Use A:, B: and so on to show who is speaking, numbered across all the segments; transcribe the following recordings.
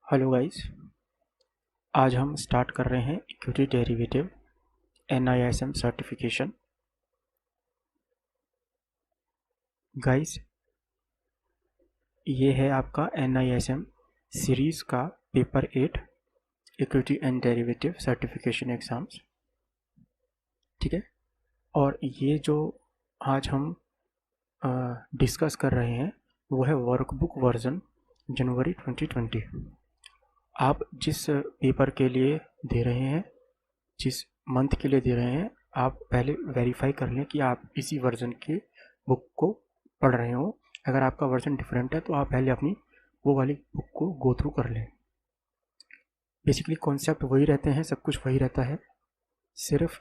A: Hello guys. आज हम start कर रहे हैं equity derivative NISM certification. Guys, ये है आपका NISM सीरीज़ का paper 8 equity and derivative certification exams. ठीक है। और ये जो आज हम डिस्कस कर रहे हैं वो है वर्कबुक वर्जन जनवरी 2020। आप जिस पेपर के लिए दे रहे हैं, जिस मंथ के लिए दे रहे हैं, आप पहले वेरीफाई कर लें कि आप इसी वर्जन की बुक को पढ़ रहे हो। अगर आपका वर्जन डिफरेंट है तो आप पहले अपनी वो वाली बुक को गो थ्रू कर लें। बेसिकली कॉन्सेप्ट वही रहते हैं, सब कुछ वही रहता है, सिर्फ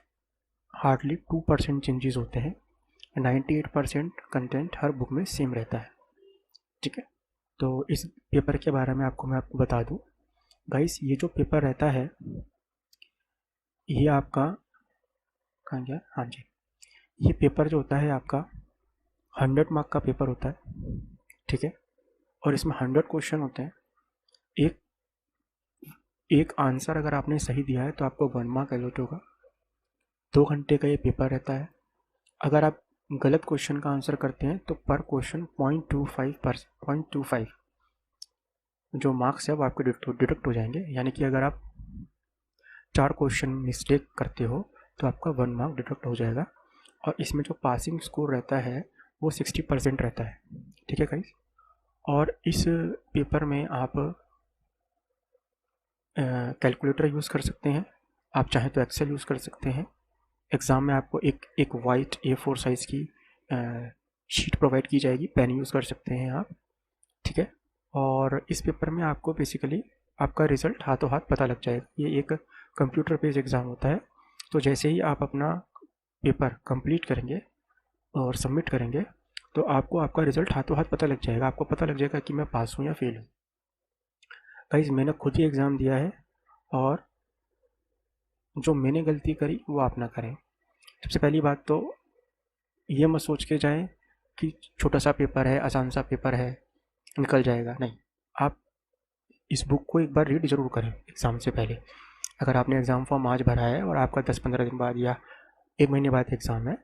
A: हार्डली 2% चेंजेस होते हैं। 98% कंटेंट हर बुक में सेम रहता है। ठीक है। तो इस पेपर के बारे में मैं आपको बता दूं गाइस, ये जो पेपर रहता है ये आपका कहाँ गया, हाँ जी, ये पेपर जो होता है आपका 100 मार्क का पेपर होता है। ठीक है। और इसमें 100 क्वेश्चन होते हैं। एक एक आंसर अगर आपने सही दिया है तो आपको 1 मार्क अलॉट होगा। 2 घंटे का ये पेपर रहता है। अगर आप गलत क्वेश्चन का आंसर करते हैं तो पर क्वेश्चन 0.25 जो मार्क्स है वो आपके डिडक्ट हो जाएंगे। यानी कि अगर आप 4 क्वेश्चन मिस्टेक करते हो तो आपका 1 मार्क डिडक्ट हो जाएगा। और इसमें जो पासिंग स्कोर रहता है वो 60% रहता है। ठीक है गाइस। और इस पेपर में आप कैलकुलेटर यूज़ कर सकते हैं, आप चाहें तो एक्सेल यूज़ कर सकते हैं। एग्ज़ाम में आपको एक वाइट A4 साइज़ की शीट प्रोवाइड की जाएगी, पेन यूज़ कर सकते हैं आप। ठीक है। और इस पेपर में आपको बेसिकली आपका रिज़ल्ट हाथों हाथ पता लग जाएगा। ये एक कंप्यूटर बेस्ड एग्ज़ाम होता है। तो जैसे ही आप अपना पेपर कंप्लीट करेंगे और सबमिट करेंगे तो आपको आपका रिज़ल्ट हाथों हाथ पता लग जाएगा। आपको पता लग जाएगा कि मैं पास हूँ या फेल हूँ। गाइस, मैंने खुद ही एग्ज़ाम दिया है और जो मैंने गलती करी वो आप ना करें। सबसे पहली बात तो ये मत सोच के जाएं कि छोटा सा पेपर है, आसान सा पेपर है, निकल जाएगा। नहीं, आप इस बुक को एक बार रीड ज़रूर करें एग्ज़ाम से पहले। अगर आपने एग्ज़ाम फॉर्म आज भरा है और आपका 10-15 दिन बाद या 1 महीने बाद एग्ज़ाम है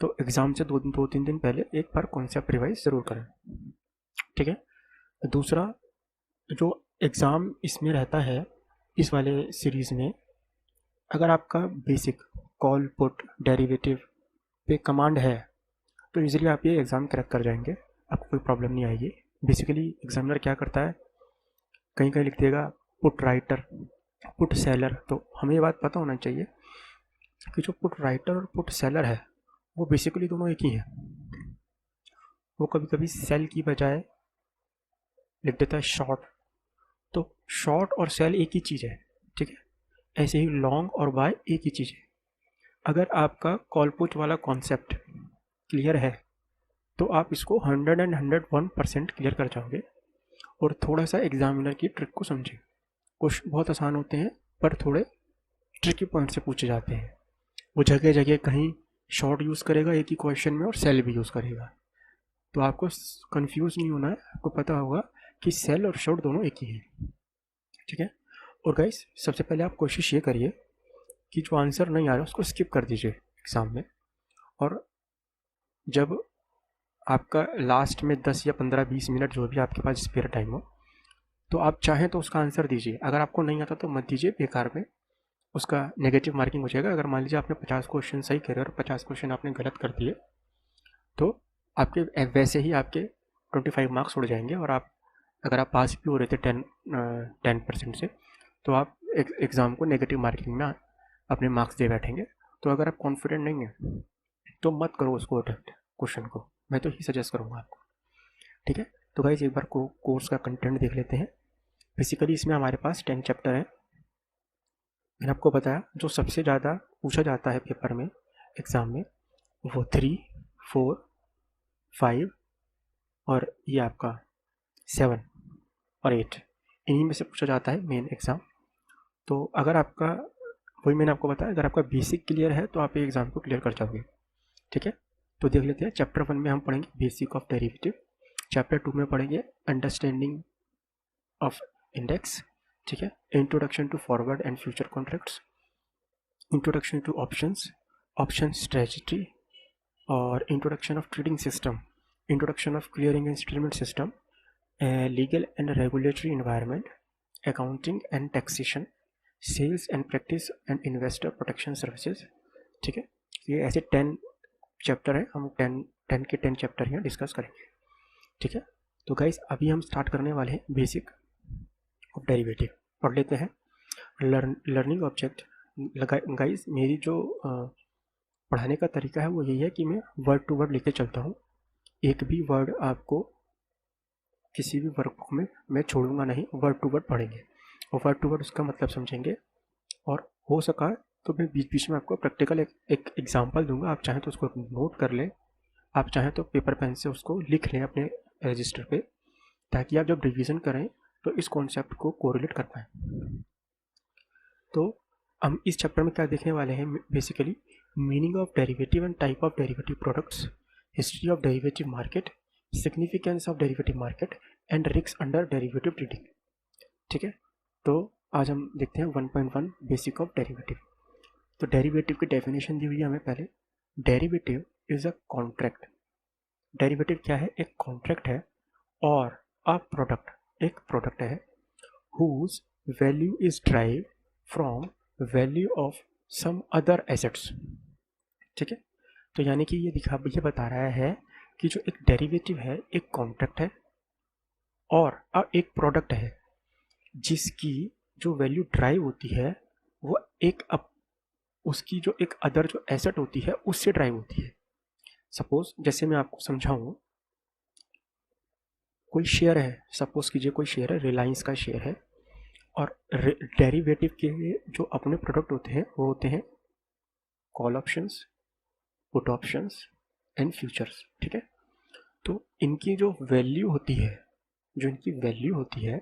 A: तो एग्ज़ाम से 2-3 दिन पहले एक बार कॉन्सेप्ट रिवाइज ज़रूर करें। ठीक है। दूसरा, जो एग्ज़ाम इसमें रहता है इस वाले सीरीज़ में, अगर आपका बेसिक कॉल पुट डेरिवेटिव पे कमांड है तो इजीली आप ये एग्ज़ाम क्रैक कर जाएंगे, आपको कोई प्रॉब्लम नहीं आएगी। बेसिकली एग्जामिनर क्या करता है, कहीं कहीं लिख देगा पुट राइटर, पुट सेलर। तो हमें ये बात पता होना चाहिए कि जो पुट राइटर और पुट सेलर है वो बेसिकली दोनों एक ही है। वो कभी कभी सेल की बजाय लिख देता है शॉर्ट। तो शॉर्ट और सेल एक ही चीज़ है। ठीक है। ऐसे ही लॉन्ग और बाय एक ही चीज़ है। अगर आपका कॉल पुट वाला कॉन्सेप्ट क्लियर है तो आप इसको 101% क्लियर कर जाओगे। और थोड़ा सा एग्जामिनर की ट्रिक को समझें। क्वेश्चन बहुत आसान होते हैं पर थोड़े ट्रिकी पॉइंट से पूछे जाते हैं। वो जगह जगह कहीं शॉर्ट यूज़ करेगा एक ही क्वेश्चन में और सेल भी यूज़ करेगा। तो आपको कंफ्यूज नहीं होना है, आपको पता होगा कि सेल और शॉर्ट दोनों एक ही हैं। ठीक है। और गाइस, सबसे पहले आप कोशिश ये करिए कि जो आंसर नहीं आ रहा उसको स्किप कर दीजिए एग्ज़ाम में। और जब आपका लास्ट में 10 या 15-20 मिनट जो भी आपके पास स्पेयर टाइम हो तो आप चाहें तो उसका आंसर दीजिए। अगर आपको नहीं आता तो मत दीजिए, बेकार में उसका नेगेटिव मार्किंग हो जाएगा। अगर मान लीजिए आपने 50 क्वेश्चन सही करे और 50 क्वेश्चन आपने गलत कर दिए तो आपके वैसे ही आपके 25 मार्क्स उड़ जाएंगे। और आप अगर आप पास भी हो रहे थे 10% से तो आप एग्ज़ाम को नेगेटिव मार्किंग में अपने मार्क्स दे बैठेंगे। तो अगर आप कॉन्फिडेंट नहीं है तो मत करो उसको अटेम्प्ट क्वेश्चन को, मैं तो ही सजेस्ट करूँगा आपको। ठीक है। तो गाइस, एक बार कोर्स का कंटेंट देख लेते हैं। बेसिकली इसमें हमारे पास 10 चैप्टर हैं। मैंने आपको बताया जो सबसे ज़्यादा पूछा जाता है पेपर में, एग्ज़ाम में, वो 3, 4, 5 और ये आपका 7 और 8, इन्हीं में से पूछा जाता है मेन एग्ज़ाम। तो अगर आपका, वही मैंने आपको बताया, अगर आपका बेसिक क्लियर है तो आप ये एग्ज़ाम को क्लियर कर जाओगे। ठीक है। तो देख लेते हैं। चैप्टर 1 में हम पढ़ेंगे बेसिक ऑफ डेरिवेटिव। चैप्टर 2 में पढ़ेंगे अंडरस्टैंडिंग ऑफ इंडेक्स। ठीक है। Introduction to forward and future contracts, introduction to options, option strategy, और introduction of trading system, introduction of clearing and settlement system, legal and regulatory environment, accounting and taxation, sales and practice and investor protection services. ठीक है, ये ऐसे 10 chapter है, हम 10 के 10 chapter यहाँ discuss करेंगे। ठीक है, तो गाइस अभी हम स्टार्ट करने वाले हैं बेसिक ऑफ डेरिवेटिव। पढ़ लेते हैं। Learning object. गाइस मेरी जो पढ़ाने का तरीका है वो यही है कि मैं वर्ड टू वर्ड लेके चलता हूँ। एक भी वर्ड आपको किसी भी वर्कबुक में मैं छोड़ूंगा नहीं, वर्ड टू वर्ड पढ़ेंगे और वर्ड टू वर्ड उसका मतलब समझेंगे। और हो सका तो मैं बीच बीच में आपको प्रैक्टिकल एक एग्जाम्पल दूंगा, आप चाहें तो उसको नोट कर लें, आप चाहें तो पेपर पेन से उसको लिख लें अपने रजिस्टर पे, ताकि आप जब रिवीजन करें तो इस कॉन्सेप्ट को कोरिलेट कर पाएँ। तो हम इस चैप्टर में क्या देखने वाले हैं, basically meaning of derivative and type of derivative products, history of derivative market, significance of derivative market and risk under derivative trading. ठीक है, तो आज हम देखते हैं 1.1 बेसिक ऑफ डेरिवेटिव। तो डेरिवेटिव की डेफिनेशन दी हुई है हमें पहले। Derivative is a contract. Derivative क्या है, एक कॉन्ट्रैक्ट है और अ प्रोडक्ट एक प्रोडक्ट है whose value is derived from value of some other assets। ठीक है, तो यानी कि ये बता रहा है कि जो एक डेरिवेटिव है एक कॉन्ट्रैक्ट है और एक प्रोडक्ट है जिसकी जो वैल्यू ड्राइव होती है वो उसकी जो एक अदर जो एसेट होती है उससे ड्राइव होती है। सपोज जैसे मैं आपको समझाऊं, कोई शेयर है, सपोज कीजिए कोई शेयर है, रिलायंस का शेयर है, और डेरिवेटिव के जो अपने प्रोडक्ट होते हैं वो होते हैं call options, put options and futures. ठीक है, तो इनकी जो वैल्यू होती है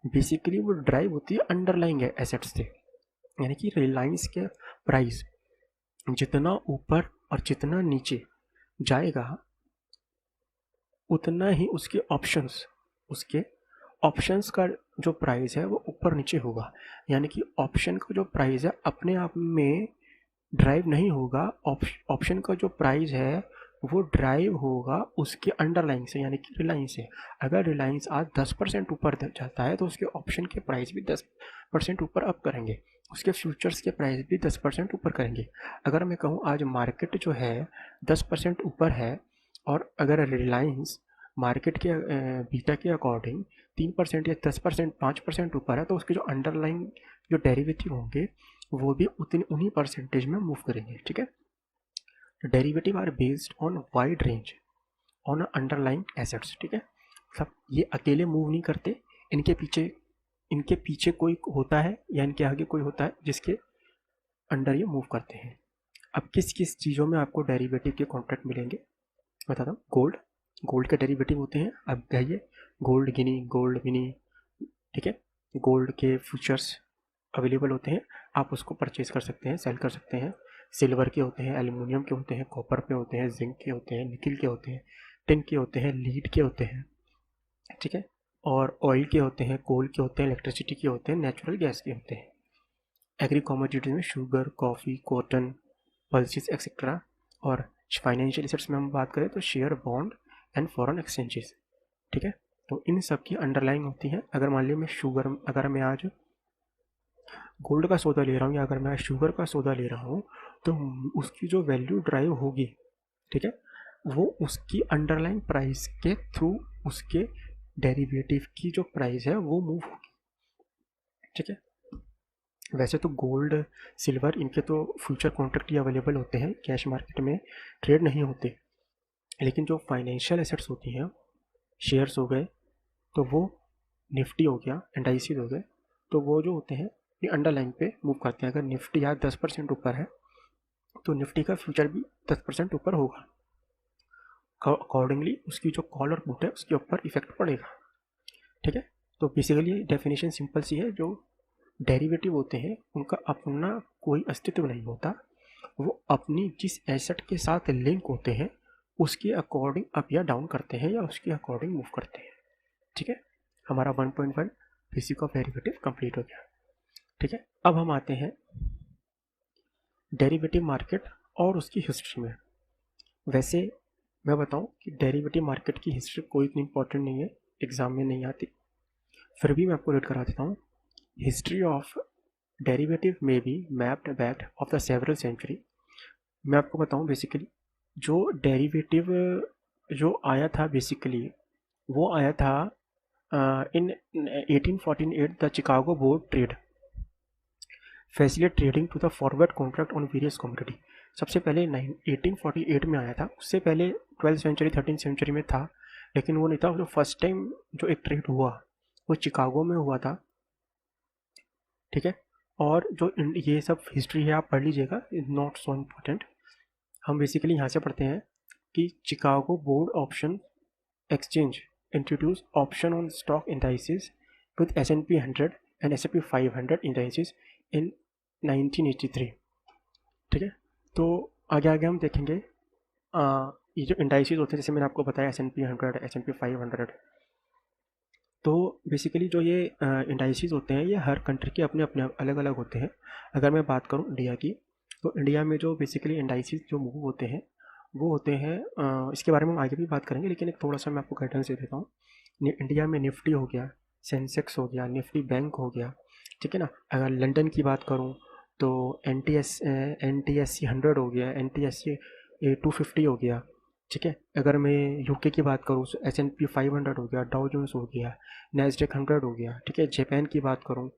A: बेसिकली वो ड्राइव होती है अंडरलाइंग एसेट्स से। यानी कि रिलायंस के प्राइस जितना ऊपर और जितना नीचे जाएगा उतना ही उसके ऑप्शंस का जो प्राइस है वो ऊपर नीचे होगा। यानी कि ऑप्शन का जो प्राइस है अपने आप में ड्राइव नहीं होगा, ऑप्शन का जो प्राइस है वो ड्राइव होगा उसके अंडरलाइंग से, यानी कि रिलायंस से। अगर रिलायंस आज 10% ऊपर जाता है तो उसके ऑप्शन के प्राइस भी 10% ऊपर अप करेंगे, उसके फ्यूचर्स के प्राइस भी 10% ऊपर करेंगे। अगर मैं कहूँ आज मार्केट जो है 10% ऊपर है और अगर रिलायंस मार्केट के बीटा के अकॉर्डिंग 3% या 10% 5% ऊपर है, तो उसके जो अंडरलाइंग जो डेरिवेटिव होंगे वो भी उन्हीं परसेंटेज में मूव करेंगे। ठीक है, derivative are based on wide range on underlying assets. ठीक है, सब ये अकेले मूव नहीं करते, इनके पीछे कोई होता है या इनके आगे कोई होता है जिसके अंडर ये मूव करते हैं। अब किस किस चीज़ों में आपको डेरिवेटिव के कॉन्ट्रैक्ट मिलेंगे बताता हूँ। गोल्ड के डेरिवेटिव होते हैं, अब कहिए गोल्ड विनी। ठीक है, गोल्ड के फ्यूचर्स अवेलेबल होते हैं, आप उसको परचेज कर सकते हैं, सेल कर सकते हैं। सिल्वर के होते हैं, एल्युमिनियम के होते हैं, कॉपर के होते हैं, जिंक के होते हैं, निकिल के होते हैं, टिन के होते हैं, लीड के होते हैं। ठीक है, और ऑयल के होते हैं, कोल के होते हैं, इलेक्ट्रिसिटी के होते हैं, नेचुरल गैस के होते हैं। एग्री कमोडिटीज में sugar, coffee, cotton, pulses etcetera. और फाइनेंशियल एसेट्स में हम बात करें तो share, bond and foreign exchanges. ठीक है, तो इन सब की अंडरलाइंग होती है। अगर मान लीजिए अगर मैं आज गोल्ड का सौदा ले रहा हूँ या अगर मैं शुगर का सौदा ले रहा हूँ तो उसकी जो वैल्यू ड्राइव होगी, ठीक है, वो उसकी अंडरलाइंग प्राइस के थ्रू उसके डेरिवेटिव की जो प्राइस है वो मूव होगी। ठीक है, वैसे तो गोल्ड, सिल्वर इनके तो फ्यूचर कॉन्ट्रैक्ट ही अवेलेबल होते हैं, कैश मार्केट में ट्रेड नहीं होते। लेकिन जो फाइनेंशियल एसेट्स होती हैं, शेयर्स हो गए, तो वो निफ्टी हो गया, एनडाईसी हो गए, तो वो जो होते हैं ये अंडरलाइन पे मूव करते हैं। अगर निफ्टी आज 10% ऊपर है तो निफ्टी का फ्यूचर भी 10% ऊपर होगा, अकॉर्डिंगली उसकी जो कॉल और पुट है उसके ऊपर इफेक्ट पड़ेगा। ठीक है, तो बेसिकली डेफिनेशन सिंपल सी है, जो डेरिवेटिव होते हैं उनका अपना कोई अस्तित्व नहीं होता, वो अपनी जिस एसेट के साथ लिंक होते हैं उसके अकॉर्डिंग अप या डाउन करते हैं या उसके अकॉर्डिंग मूव करते हैं। ठीक है, हमारा 1.1 बेसिक ऑफ डेरिवेटिव कंप्लीट हो गया। ठीक है, अब हम आते हैं डेरिवेटिव मार्केट और उसकी हिस्ट्री में। वैसे मैं बताऊं कि डेरिवेटिव मार्केट की हिस्ट्री कोई इतनी इंपॉर्टेंट नहीं है, एग्जाम में नहीं आती, फिर भी मैं आपको रीड करा देता हूँ। हिस्ट्री ऑफ डेरिवेटिव में be mapped back of the several century. मैं आपको बताऊं बेसिकली जो डेरिवेटिव जो आया था बेसिकली वो आया था in 1848 the Chicago board trade facilitate trading to the forward contract on various commodity. सबसे पहले 1848 में आया था, उससे पहले 12th सेंचुरी 13th सेंचुरी में था, लेकिन वो नहीं था। जो फर्स्ट टाइम जो एक ट्रेड हुआ वो चिकागो में हुआ था। ठीक है, और जो ये सब हिस्ट्री है आप पढ़ लीजिएगा, इज नॉट सो इम्पोर्टेंट। हम बेसिकली यहाँ से पढ़ते हैं कि Chicago board option exchange introduce option on stock indices with S&P 100 and S&P 500 indices in 1983। ठीक है, तो आगे आगे हम देखेंगे ये जो इंडाइसिस होते हैं, जैसे मैंने आपको बताया S&P 100, S&P 500, तो बेसिकली जो ये इंडाइसिस होते हैं ये हर कंट्री के अपने अपने अलग अलग होते हैं। अगर मैं बात करूँ इंडिया की, तो इंडिया में जो बेसिकली इंडाइसिस जो मूव होते हैं वो होते हैं, इसके बारे में हम आगे भी बात करेंगे, लेकिन एक थोड़ा सा मैं आपको गाइडेंस दे देता हूँ। इंडिया में निफ्टी हो गया, सेंसेक्स हो गया, निफ्टी बैंक हो गया, ठीक है ना। अगर लंदन की बात करूँ तो NTSE 100 हो गया, NTSE 250 हो गया। ठीक है, अगर मैं यूके की बात करूँ तो S&P 500 हो गया, डाउ जोन्स हो गया, नैस्डैक 100 हो गया। ठीक है, जापान की बात करूँ,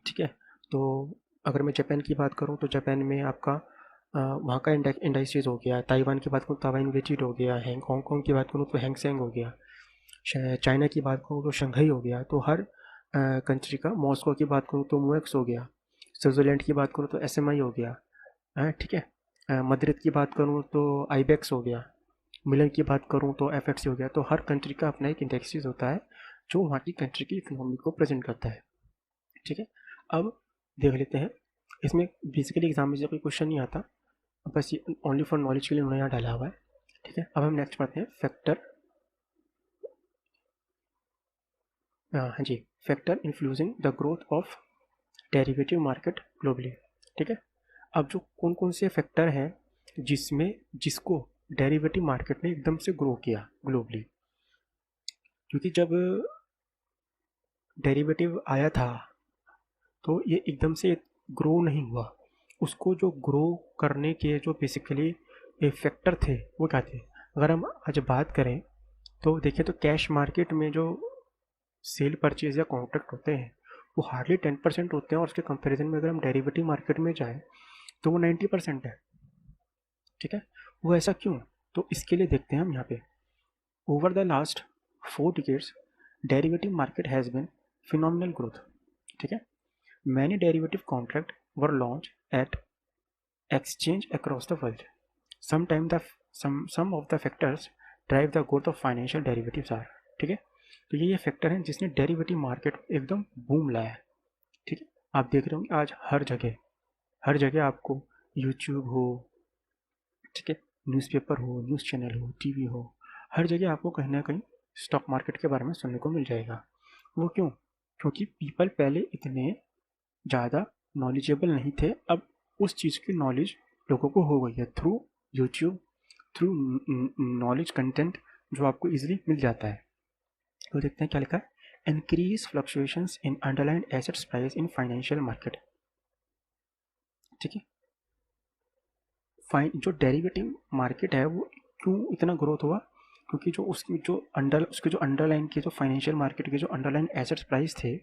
A: ठीक है, तो अगर मैं जापान की बात करूँ तो जापान में आपका वहाँ का इंडाइसिस हो गया। ताइवान की बात करूँ ताइवान वेजिट हो गया, हांगकॉन्ग की बात करूँ तो हैंगसेंग हो गया, चाइना की बात करूँ तो शंघाई हो गया। तो हर कंट्री का, मॉस्को की बात करूँ तो मोएक्स हो गया, स्विट्ज़रलैंड की बात करूँ तो SMI हो गया, ठीक है। मद्रिद की बात करूँ तो आईबेक्स हो गया, मिलन की बात करूँ तो FTSE हो गया। तो हर कंट्री का अपना एक इंडेक्सिस होता है जो वहाँ की कंट्री की इकोनॉमी को प्रेजेंट करता है। ठीक है, अब देख लेते हैं इसमें बेसिकली एग्जाम में से कोई क्वेश्चन नहीं आता, बस ये ओनली फॉर नॉलेज के लिए उन्होंने यहाँ डाला हुआ है। ठीक है, अब हम नेक्स्ट पढ़ते हैं फैक्टर, हाँ जी, factor influencing the growth of derivative market globally. ठीक है, अब जो कौन कौन से फैक्टर हैं जिसको डेरिवेटिव मार्केट ने एकदम से ग्रो किया ग्लोबली, क्योंकि जब डेरिवेटिव आया था तो ये एकदम से ग्रो नहीं हुआ। उसको जो ग्रो करने के जो बेसिकली फैक्टर थे वो क्या थे। अगर हम आज बात करें तो देखें तो कैश मार्केट में जो सेल परचेज या कॉन्ट्रैक्ट होते हैं वो हार्डली 10% होते हैं, और उसके कंपैरिजन में अगर हम डेरिवेटिव मार्केट में जाएं तो वो 90% है। ठीक है, वो ऐसा क्यों, तो इसके लिए देखते हैं हम यहाँ पे। Over the last 4 decades derivative market has been phenomenal growth. ठीक है, many derivative contract were launch eight exchange across the world. Sometimes some of the factors drive the growth of financial derivatives are। ठीक है, तो ये factor हैं जिसने derivative market एकदम boom लाया है। ठीक है, आप देख रहे होंगे आज हर जगह आपको यूट्यूब हो, ठीक है, न्यूज़पेपर हो, न्यूज़ चैनल हो, टीवी हो, हर जगह आपको कहीं ना कहीं स्टॉक मार्केट के बारे में सुनने को मिल जाएगा। वो क्यों, क्योंकि पीपल पहले इतने ज़्यादा नॉलेजेबल नहीं थे, अब उस चीज़ की नॉलेज लोगों को हो गई है through YouTube, through knowledge content जो आपको इजीली मिल जाता है। तो देखते हैं क्या लिखा है, increase fluctuations in underline assets price in financial market. ठीक है, जो डेरिवेटिव मार्केट है वो क्यों इतना ग्रोथ हुआ, क्योंकि जो उसके जो अंडरलाइन के जो फाइनेंशियल मार्केट के जो अंडरलाइन एसेट्स प्राइस थे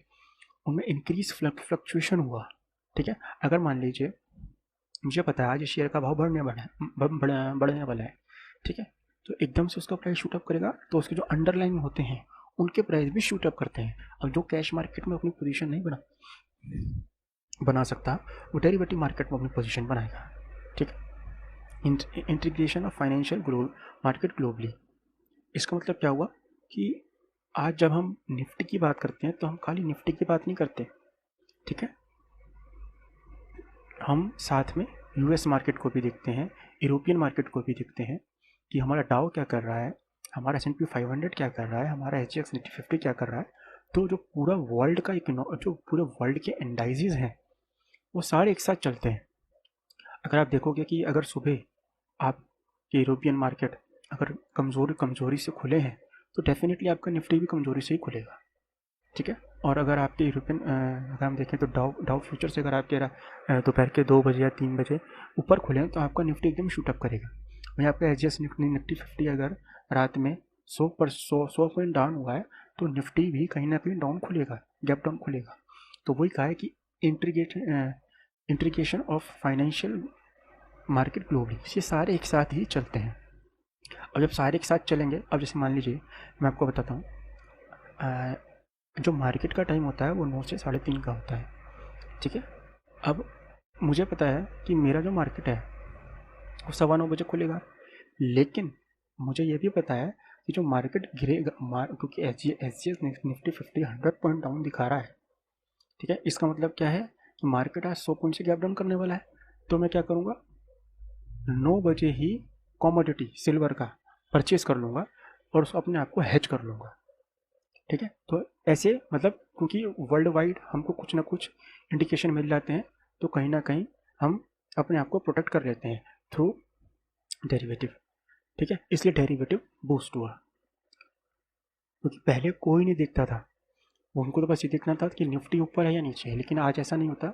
A: उनमें इंक्रीज फ्लक्चुएशन हुआ। ठीक है, अगर मान लीजिए मुझे पता है आज शेयर का भाव बढ़ने वाला है, ठीक है, तो एकदम से उसका प्राइस शूट अप करेगा तो उसके जो अंडरलाइन होते हैं उनके प्राइस भी शूट अप करते हैं। अब जो कैश मार्केट में अपनी पोजीशन नहीं बना सकता वो डेरिवेटिव मार्केट में अपनी पोजीशन बनाएगा। ठीक है, integration of financial market globally, इसका मतलब क्या हुआ कि आज जब हम निफ्टी की बात करते हैं तो हम खाली निफ्टी की बात नहीं करते। ठीक है, हम साथ में US मार्केट को भी देखते हैं, यूरोपियन मार्केट को भी देखते हैं कि हमारा डाउ क्या कर रहा है, हमारा S&P 500 क्या कर रहा है, हमारा HX Nifty 50 क्या कर रहा है। तो जो पूरा वर्ल्ड का जो पूरे वर्ल्ड के इंडाइसेस हैं वो सारे एक साथ चलते हैं। अगर आप देखोगे कि अगर सुबह आपके यूरोपियन मार्केट अगर कमज़ोरी से खुले हैं तो डेफिनेटली आपका निफ्टी भी कमज़ोरी से ही खुलेगा, ठीक है। और अगर आपके यूरोपियन अगर हम देखें तो डाउ फ्यूचर से अगर आपके दोपहर के 2 बजे या 3 बजे ऊपर खुले तो आपका निफ्टी एकदम शूटअप करेगा। वहीं आपका एच निफ्टी 50 अगर रात में 100 पॉइंट डाउन हुआ है तो निफ्टी भी कहीं ना कहीं डाउन खुलेगा, गैप डाउन खुलेगा। तो वही कहा है कि integration of financial market globally, ये सारे एक साथ ही चलते हैं। और जब सारे एक साथ चलेंगे, अब जैसे मान लीजिए मैं आपको बताता हूँ, जो मार्केट का टाइम होता है वो 9 से 3:30 का होता है, ठीक है। अब मुझे पता है कि मेरा जो मार्केट है वो 9:15 बजे खुलेगा, लेकिन मुझे ये भी पता है कि जो मार्केट गिरेगा क्योंकि एच निफ्टी 50 100 पॉइंट डाउन दिखा रहा है, ठीक है। इसका मतलब क्या है कि मार्केट आज 100 पॉइंट से गैप डाउन करने वाला है। तो मैं क्या करूँगा, 9 बजे ही कॉमोडिटी सिल्वर का परचेज कर लूँगा और उसको अपने आप को हेज कर लूँगा, ठीक है। तो ऐसे मतलब क्योंकि वर्ल्ड वाइड हमको कुछ ना कुछ इंडिकेशन मिल जाते हैं तो कहीं ना कहीं हम अपने आप को प्रोटेक्ट कर लेते हैं थ्रू डेरिवेटिव, ठीक है। इसलिए डेरिवेटिव बूस्ट हुआ, क्योंकि पहले कोई नहीं देखता था, उनको तो बस ये देखना था कि निफ्टी ऊपर है या नीचे है। लेकिन आज ऐसा नहीं होता,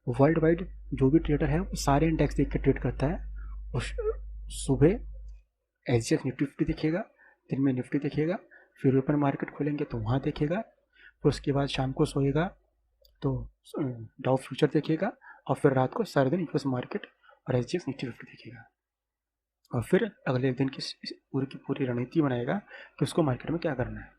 A: वर्ल्ड वाइड जो भी ट्रेडर है वो सारे इंडेक्स देख के ट्रेड करता है। और सुबह एच निफ्टी 50 दिखेगा, दिन में निफ्टी दिखेगा, फिर ऊपर मार्केट खोलेंगे तो वहाँ देखेगा, फिर उसके बाद शाम को सोएगा तो डाउ फ्यूचर देखेगा, और फिर रात को सारे दिन यूएस मार्केट और एच निफ्टी 50 देखेगा, और फिर अगले दिन की पूरी रणनीति बनाएगा कि उसको मार्केट में क्या करना है,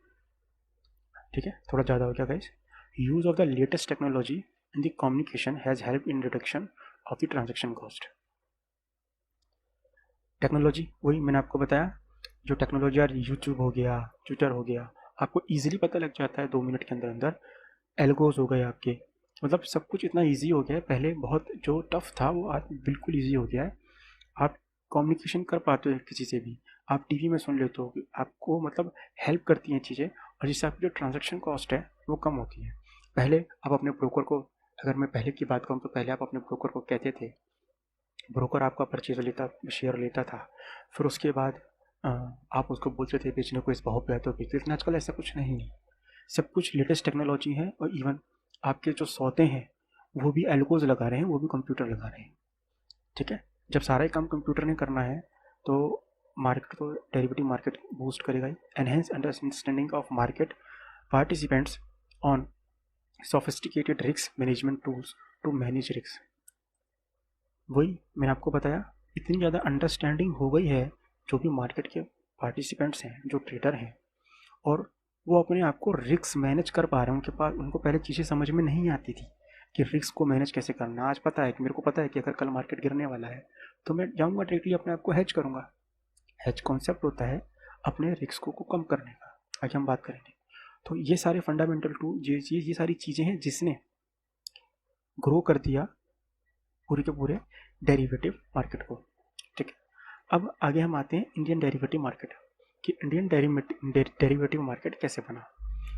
A: ठीक है। थोड़ा ज़्यादा हो गया guys. Use of the latest technology in the communication has help in reduction of the transaction cost. Technology वही मैंने आपको बताया, जो टेक्नोलॉजी यार यूट्यूब हो गया, ट्विटर हो गया, आपको ईजिली पता लग जाता है 2 मिनट के अंदर अंदर। एल्गोज हो गए आपके, मतलब सब कुछ इतना ईजी हो गया है। पहले बहुत जो टफ था वो आज बिल्कुल ईजी हो गया है। आप कम्युनिकेशन कर पाते हो किसी से भी, आप टीवी में सुन लेते हो, आपको मतलब हेल्प करती हैं चीज़ें, और जिससे आपकी जो ट्रांजेक्शन कॉस्ट है वो कम होती है। पहले आप अपने ब्रोकर को, अगर मैं पहले की बात करूँ तो पहले आप अपने ब्रोकर को कहते थे, ब्रोकर आपका परचेज लेता, शेयर लेता था, फिर उसके बाद आप उसको बोलते थे बेचने को इस भाव पे है तो बेच, लेकिन आजकल ऐसा कुछ नहीं है। सब कुछ लेटेस्ट टेक्नोलॉजी है, और इवन आपके जो सौदे हैं वो भी एल्गोज लगा रहे हैं, वो भी कंप्यूटर लगा रहे हैं, ठीक है। जब सारा ही काम कंप्यूटर ने करना है तो मार्केट तो डेरिवेटिव मार्केट बूस्ट करेगा ही। Enhance understanding of market participants on sophisticated risk management tools to manage risk. वही मैंने आपको बताया, इतनी ज़्यादा अंडरस्टैंडिंग हो गई है जो भी मार्केट के पार्टिसिपेंट्स हैं, जो ट्रेडर हैं, और वो अपने आप को रिस्क मैनेज कर पा रहे हैं। उनके पास, उनको पहले चीज़ें समझ में नहीं आती थी कि रिस्क को मैनेज कैसे करना। आज पता है कि मेरे को पता है कि अगर कल मार्केट गिरने वाला है तो मैं जाऊँगा डायरेक्टली अपने आप को हेज करूँगा। हेज कॉन्सेप्ट होता है अपने रिस्क को कम करने का, आज हम बात करेंगे। तो ये सारे फंडामेंटल टूल, ये सारी चीज़ें हैं जिसने ग्रो कर दिया पूरे के पूरे डेरिवेटिव मार्केट को, ठीक है। अब आगे हम आते हैं इंडियन डेरिवेटिव मार्केट, कि इंडियन डेरिवेटिव मार्केट कैसे बना।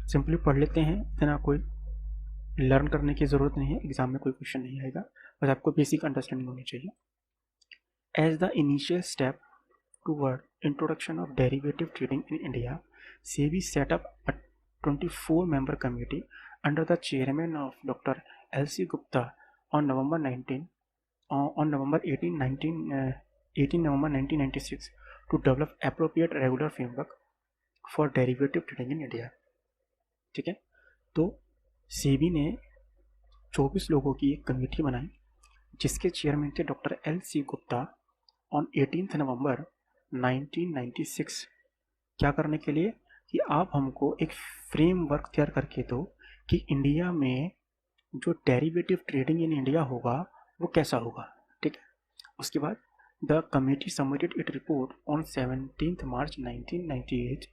A: सिंपली पढ़ लेते हैं, इतना कोई लर्न करने की ज़रूरत नहीं है, एग्जाम में कोई क्वेश्चन नहीं आएगा, बस आपको बेसिक अंडरस्टैंडिंग होनी चाहिए। As the initial step toward introduction of derivative trading in India, SEBI set up a 24-member committee under the chairman of Dr. L.C. Gupta on November 1996 to develop appropriate regular framework for derivative trading in India, ठीक है। तो सेबी ने 24 लोगों की एक committee बनाई जिसके chairman थे डॉक्टर L.C. गुप्ता ऑन 18 नवंबर 1996। क्या करने के लिए कि आप हमको एक फ्रेमवर्क तैयार करके दो कि इंडिया में जो डेरिवेटिव ट्रेडिंग इन इंडिया होगा वो कैसा होगा, ठीक है। उसके बाद the committee submitted it report on 17 March 1998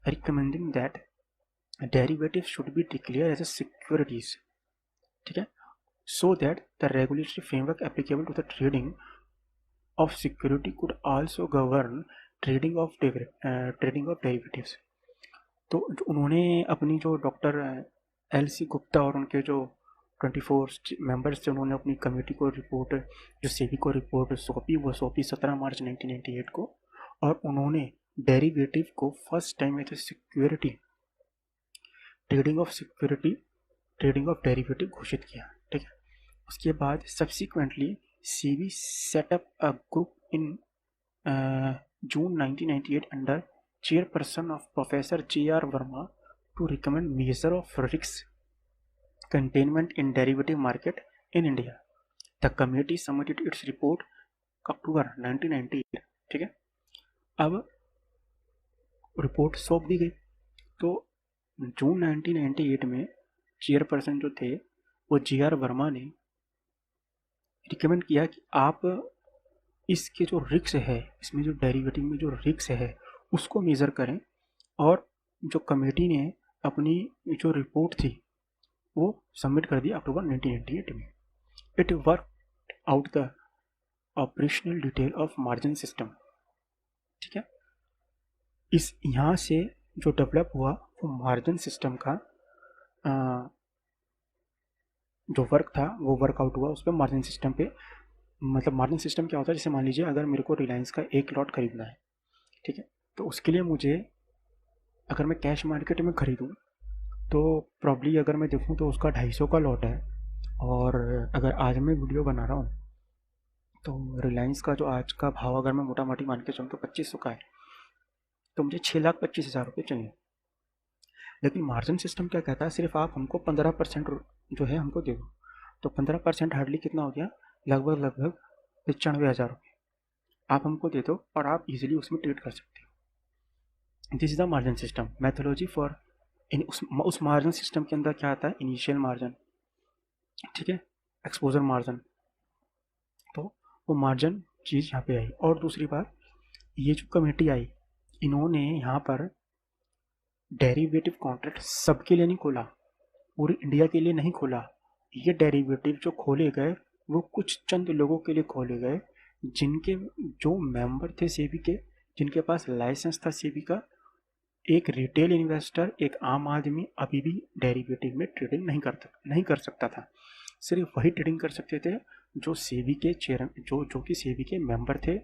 A: recommending that derivative should be declare as a securities, ठीक है, so that the regulatory framework applicable to the trading of security could also govern trading of derivatives। तो उन्होंने अपनी जो doctor LC. Gupta और उनके जो 24 members थे, उन्होंने अपनी कमेटी को रिपोर्ट, जो सेबी को रिपोर्ट सौंपी, वो सौंपी 17 मार्च 1998 को, और उन्होंने डेरिवेटिव को first time as a security, trading of derivative घोषित किया। ठीक है। उसके बाद subsequently SEBI set up a group in June 1998 under chairperson of Professor J.R. Verma to recommend measure of risk containment in derivative market in India. The committee submitted its report October 1998. ठीक है। अब report सौंप दी गई, तो जून 1998 में chairperson जो थे वो J.R. वर्मा ने रिकमेंड किया कि आप इसके जो रिस्क है, इसमें जो डेरिवेटिव में जो रिस्क है उसको मेज़र करें, और जो कमेटी ने अपनी जो रिपोर्ट थी वो सबमिट कर दी अक्टूबर 1998 में। It work out the operational detail of margin system. ठीक है। इस यहाँ से जो डेवलप हुआ वो मार्जिन सिस्टम का जो वर्क था वो वर्कआउट हुआ उस पर, मार्जिन सिस्टम पे। मतलब मार्जिन सिस्टम क्या होता है, जैसे मान लीजिए अगर मेरे को रिलायंस का एक लॉट खरीदना है, ठीक है, तो उसके लिए मुझे, अगर मैं कैश मार्केट में खरीदूँ तो प्रॉब्ली अगर मैं देखूँ तो उसका 250 का लॉट है, और अगर आज मैं वीडियो बना रहा हूँ तो रिलायंस का जो आज का भाव अगर मैं मोटा मोटी मान के चलूँ तो 2500 का है, तो मुझे 6,25,000 रुपये चाहिए। लेकिन मार्जिन सिस्टम क्या कहता है, सिर्फ आप हमको 15% जो है हमको दे दो, तो 15% हार्डली कितना हो गया, लगभग 95,000 रुपये आप हमको दे दो और आप इजीली उसमें ट्रेड कर सकते हो। This is the margin system methodology for in उस मार्जिन सिस्टम के अंदर क्या आता है, इनिशियल मार्जिन, ठीक है, एक्सपोजर मार्जिन, तो वो मार्जिन चीज़ यहाँ पे आई। और दूसरी बात, ये जो कमेटी आई, इन्होंने यहाँ पर डेरिवेटिव कॉन्ट्रैक्ट सबके लिए नहीं खोला, पूरी इंडिया के लिए नहीं खोला। ये डेरिवेटिव जो खोले गए वो कुछ चंद लोगों के लिए खोले गए, जिनके जो मेंबर थे सेबी के, जिनके पास लाइसेंस था सेबी का। एक रिटेल इन्वेस्टर, एक आम आदमी अभी भी डेरिवेटिव में ट्रेडिंग नहीं कर सकता था। सिर्फ वही ट्रेडिंग कर सकते थे जो सेबी के जो कि सेबी के मेंबर थे,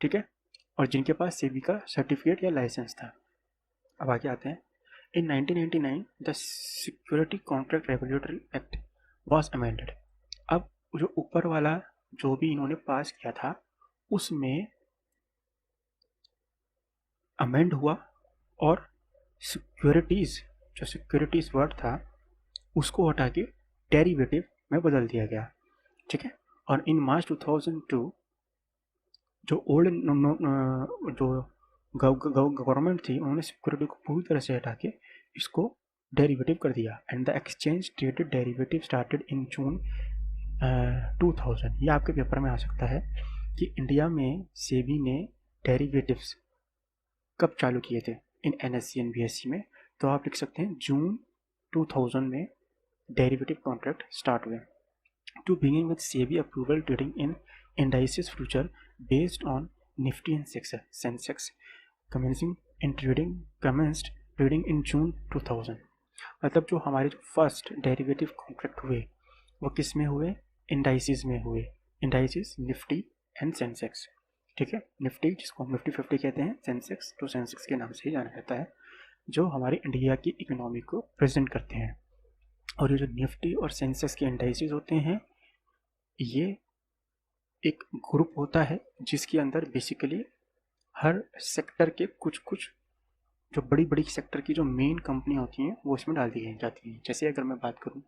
A: ठीक है, और जिनके पास सेबी का सर्टिफिकेट या लाइसेंस था। अब आगे आते हैं। इन 1999 the security contract regulatory act was amended. अब जो ऊपर वाला जो भी इन्होंने पास किया था उसमें अमेंड हुआ, और सिक्योरिटीज़ वर्ड था उसको हटा के डेरिवेटिव में बदल दिया गया। ठीक है। और इन मार्च 2002 जो ओल्ड जो गवर्नमेंट थी, उन्होंने सिक्योरिटी को पूरी तरह से हटा के इसको डेरिवेटिव कर दिया। And the exchange traded derivative started in June 2000। ये आपके पेपर में आ सकता है कि इंडिया में सेबी ने डेरिवेटिव्स कब चालू किए थे इन एनएससी एंड बीएससी में, तो आप लिख सकते हैं जून 2000 में डेरिवेटिव कॉन्ट्रैक्ट स्टार्ट हुए। To begin with SEBI approval trading in indices future based on Nifty and Sensex commenced trading in June 2000। मतलब जो हमारे जो फर्स्ट डेरिवेटिव कॉन्ट्रैक्ट हुए वो किस में हुए, इंडाइसिस में हुए। Indices Nifty and Sensex. ठीक है। निफ्टी जिसको हम निफ्टी 50 कहते हैं, सेंसेक्स तो सेंसेक्स के नाम से ही जाना जाता है, जो हमारी इंडिया की इकोनॉमी को प्रेजेंट करते हैं। और ये जो निफ्टी और सेंसेक्स के इंडाइसिस होते हैं, ये एक ग्रुप होता है जिसके अंदर बेसिकली हर सेक्टर के कुछ कुछ जो बड़ी बड़ी सेक्टर की जो मेन कंपनियां होती हैं वो इसमें डाल दी जाती हैं। जैसे अगर मैं बात करूं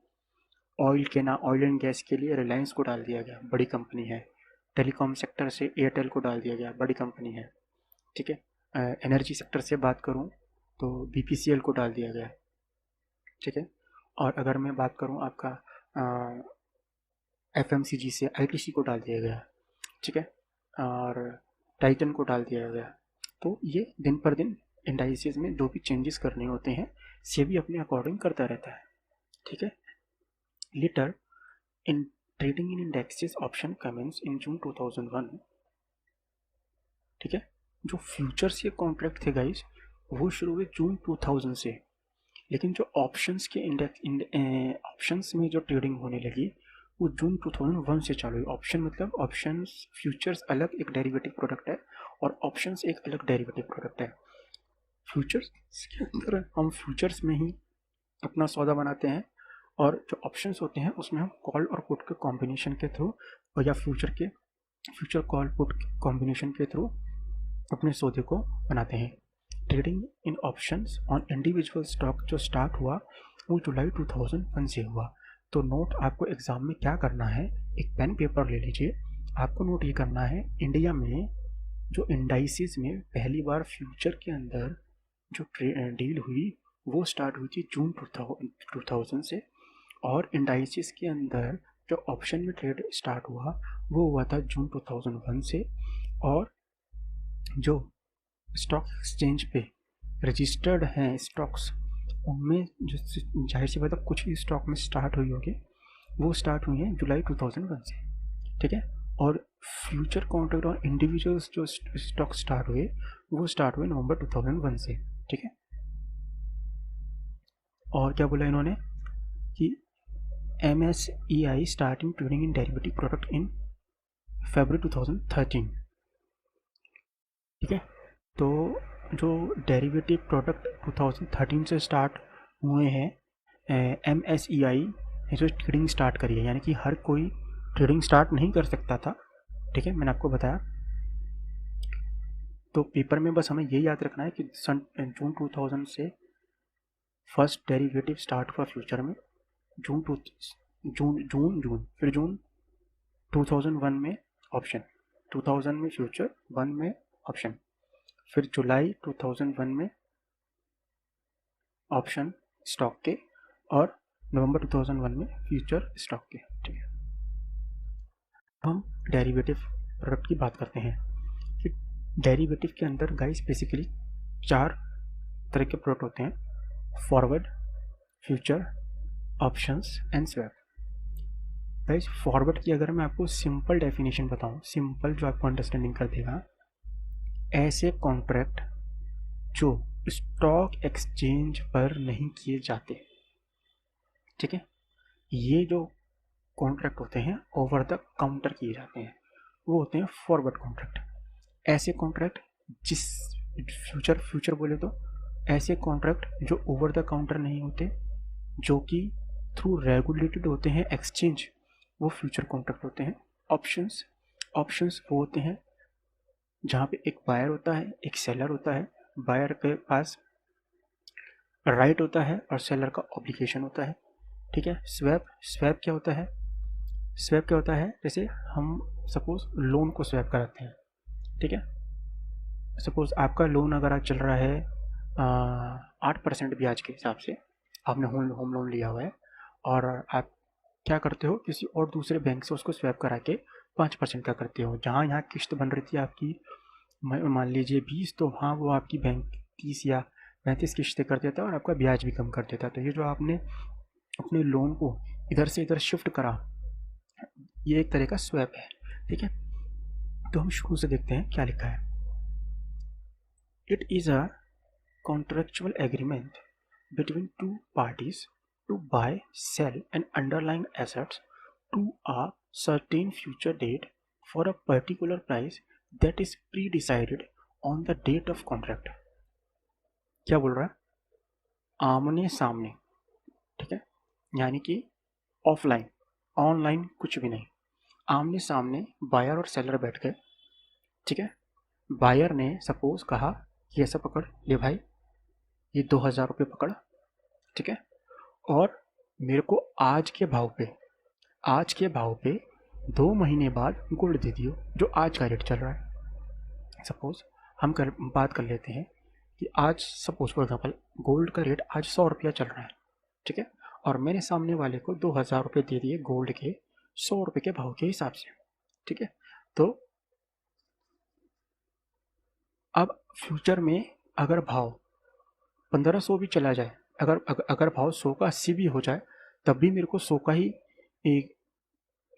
A: ऑयल एंड गैस के लिए रिलायंस को डाल दिया गया, बड़ी कंपनी है। टेलीकॉम सेक्टर से एयरटेल को डाल दिया गया, बड़ी कंपनी है। ठीक है। एनर्जी सेक्टर से बात करूं तो बीपीसीएल को डाल दिया गया। ठीक है। और अगर मैं बात करूं आपका एफएमसीजी से आईटीसी को डाल दिया गया। ठीक है। और टाइटन को डाल दिया गया। तो ये दिन पर दिन इंडाइसिस में जो भी चेंजेस करने होते हैं सेबी अपने अकॉर्डिंग करता रहता है। ठीक है। Later in trading in indexes option commence in June 2001। ठीक है। जो फ्यूचर्स के कॉन्ट्रैक्ट थे गाइस, वो शुरू हुए जून 2000 से, लेकिन जो ऑप्शंस के ऑप्शंस में जो ट्रेडिंग होने लगी वो जून 2001 से चालू हुई। ऑप्शन मतलब ऑप्शंस, फ्यूचर्स अलग एक डेरिवेटिव प्रोडक्ट है और ऑप्शंस एक अलग डेरिवेटिव प्रोडक्ट है। फ्यूचर्स के अंदर हम फ्यूचर्स में ही अपना सौदा बनाते हैं और जो ऑप्शंस होते हैं उसमें हम कॉल और पुट के कॉम्बिनेशन के थ्रू या फ्यूचर कॉल पुट कॉम्बिनेशन के थ्रू अपने सौदे को बनाते हैं। Trading in options on individual stock जो स्टार्ट हुआ वो जुलाई 2001 से हुआ। तो नोट आपको एग्ज़ाम में क्या करना है, एक पेन पेपर ले लीजिए। आपको नोट ये करना है, इंडिया में जो इंडाइसिस में पहली बार फ्यूचर के अंदर जो डील हुई वो स्टार्ट हुई थी जून 2000 से, और इंडाइसिस के अंदर जो ऑप्शन में ट्रेड स्टार्ट हुआ वो हुआ था जून 2001 से। और जो स्टॉक एक्सचेंज पे रजिस्टर्ड हैं स्टॉक्स, उनमें जो जाहिर सी बात है कुछ भी स्टॉक में स्टार्ट हुई होगी वो स्टार्ट हुई हैं जुलाई 2001 से, ठीक है। और फ्यूचर कॉन्ट्रैक्ट और इंडिविजुअल्स जो स्टॉक स्टार्ट हुए वो स्टार्ट हुए नवंबर 2001 से, ठीक है। और क्या बोला इन्होंने कि MSEI starting trading in derivative product in February 2013, ठीक है। तो जो डेरिवेटिव प्रोडक्ट 2013 से स्टार्ट हुए हैं, MSEI ने जो ट्रेडिंग स्टार्ट करी है, यानी कि हर कोई ट्रेडिंग स्टार्ट नहीं कर सकता था, ठीक है, मैंने आपको बताया। तो पेपर में बस हमें ये याद रखना है कि जून 2000 से फर्स्ट डेरिवेटिव स्टार्ट हुआ फ्यूचर में, जून फिर जून 2001 में ऑप्शन, 2000 में फ्यूचर, 1 में ऑप्शन, फिर जुलाई 2001 में ऑप्शन स्टॉक के, और नवंबर 2001 में फ्यूचर स्टॉक के, ठीक है। हम डेरिवेटिव प्रोडक्ट की बात करते हैं कि डेरिवेटिव के अंदर गाइस बेसिकली 4 तरह के प्रोडक्ट होते हैं: forward, future, options and swap. Guys forward की अगर मैं आपको सिंपल डेफिनेशन बताऊं, सिंपल जो आपको अंडरस्टैंडिंग कर देगा, ऐसे कॉन्ट्रैक्ट जो स्टॉक एक्सचेंज पर नहीं किए जाते, ठीक है। ये जो कॉन्ट्रैक्ट होते हैं ओवर द काउंटर किए जाते हैं, वो होते हैं फॉरवर्ड कॉन्ट्रैक्ट। ऐसे कॉन्ट्रैक्ट जिस फ्यूचर बोले तो ऐसे कॉन्ट्रैक्ट जो ओवर द काउंटर नहीं होते, जो कि थ्रू रेगुलेटेड होते हैं एक्सचेंज, वो फ्यूचर कॉन्ट्रैक्ट होते हैं। ऑप्शंस वो होते हैं जहाँ पे एक बायर होता है, एक सेलर होता है, बायर के पास राइट होता है और सेलर का ऑब्लिगेशन होता है, ठीक है। स्वैप क्या होता है? स्वैप क्या होता है, जैसे हम सपोज लोन को स्वैप कराते हैं, ठीक है। सपोज आपका लोन अगर आज चल रहा है 8% ब्याज के हिसाब से, आपने होम लोन लिया हुआ है, और आप क्या करते हो, किसी और दूसरे बैंक से उसको स्वैप करा के 5% का करते हो। जहाँ यहाँ किस्त बन रही थी आपकी मान लीजिए 20, तो वहाँ वो आपकी बैंक 30 या 35 किस्तें कर देता है और आपका ब्याज भी कम कर देता है। तो ये जो आपने अपने लोन को इधर से इधर शिफ्ट करा, ये एक तरह का स्वैप है, ठीक है। तो हम शुरू से देखते हैं क्या लिखा है। It is a contractual agreement between two parties to buy, sell an underlying assets to a certain future date for a particular price that is pre-decided on the date of contract। क्या बोल रहा है? आमने सामने, ठीक है, यानी कि ऑफलाइन, ऑनलाइन कुछ भी नहीं, आमने सामने बायर और सेलर बैठ गए, ठीक है। बायर ने सपोज कहा ये सब पकड़ ले भाई, ये 2000 रुपये पकड़, ठीक है, और मेरे को आज के भाव पे 2 महीने बाद गोल्ड दे दियो जो आज का रेट चल रहा है। सपोज हम बात कर लेते हैं कि आज सपोज फॉर एग्जाम्पल गोल्ड का रेट आज 100 रुपया चल रहा है, ठीक है, और मैंने सामने वाले को 2000 रुपये दे दिए गोल्ड के 100 रुपये के भाव के हिसाब से, ठीक है। तो अब फ्यूचर में अगर भाव 1500 भी चला जाए, अगर भाव 100 का 80 भी हो जाए, तब भी मेरे को 100 का ही एक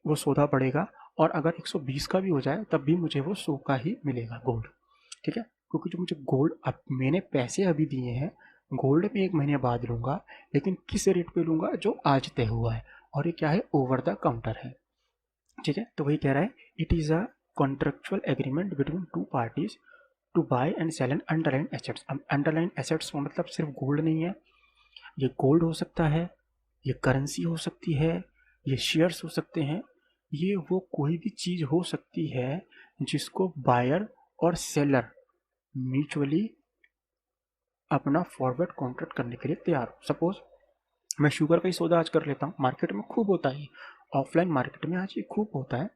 A: वो सौदा पड़ेगा, और अगर 120 का भी हो जाए तब भी मुझे वो 100 का ही मिलेगा गोल्ड, ठीक है। क्योंकि जो मुझे गोल्ड, अब मैंने पैसे अभी दिए हैं, गोल्ड में 1 महीने बाद लूँगा, लेकिन किस रेट पे लूँगा, जो आज तय हुआ है, और ये क्या है, ओवर द काउंटर है। ठीक है, तो वही कह रहा है, it is a contractual agreement between two parties to buy and sell an underline assets. अब अंडरलाइन एसेट्स का मतलब सिर्फ गोल्ड नहीं है, ये गोल्ड हो सकता है, ये करेंसी हो सकती है, ये शेयर्स हो सकते हैं, ये वो कोई भी चीज़ हो सकती है जिसको बायर और सेलर म्यूचुअली अपना फॉरवर्ड कॉन्ट्रैक्ट करने के लिए तैयार हो। सपोज मैं शुगर का ही सौदा आज कर लेता हूँ, मार्केट में खूब होता है, ऑफलाइन मार्केट में आज ये खूब होता है।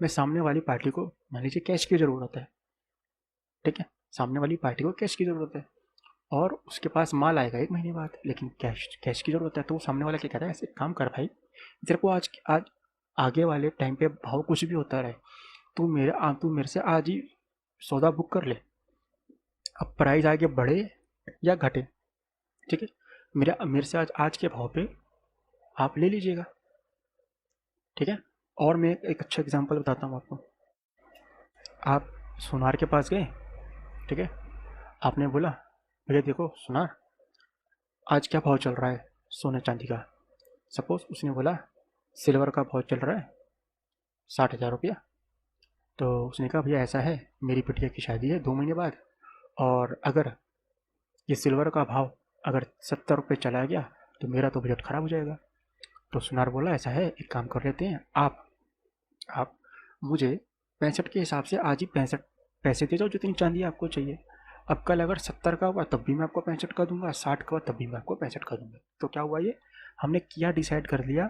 A: मैं सामने वाली पार्टी को, मान लीजिए कैश की ज़रूरत है, ठीक है, सामने वाली पार्टी को कैश की ज़रूरत है, और उसके पास माल आएगा 1 महीने बाद, लेकिन कैश कैश की ज़रूरत है, तो वो सामने वाला क्या कहता है, ऐसे काम कर भाई, तेरे को आज आज आगे वाले टाइम पे भाव कुछ भी होता रहे, तू मेरे से आज ही सौदा बुक कर ले, अब प्राइस आगे बढ़े या घटे, ठीक है, मेरे से आज के भाव पे आप ले लीजिएगा, ठीक है। और मैं एक अच्छा एग्जांपल बताता हूँ आपको। आप सुनार के पास गए, ठीक है, आपने बोला भैया देखो सुनार, आज क्या भाव चल रहा है सोने चांदी का। सपोज उसने बोला सिल्वर का भाव चल रहा है 60,000 रुपया। तो उसने कहा भैया ऐसा है, मेरी बिटिया की शादी है 2 महीने बाद, और अगर ये सिल्वर का भाव अगर 70 रुपये चला गया तो मेरा तो बजट खराब हो जाएगा। तो सुनार बोला ऐसा है, एक काम कर लेते हैं, आप मुझे 65 के हिसाब से आज ही 65 पैसे दे जाओ, जितनी चांदी आपको चाहिए। अब कल अगर 70 का हुआ तब भी मैं आपको 65 का दूंगा, 60 का हुआ तब भी मैं आपको 65 का दूंगा। तो क्या हुआ, ये हमने किया, डिसाइड कर लिया,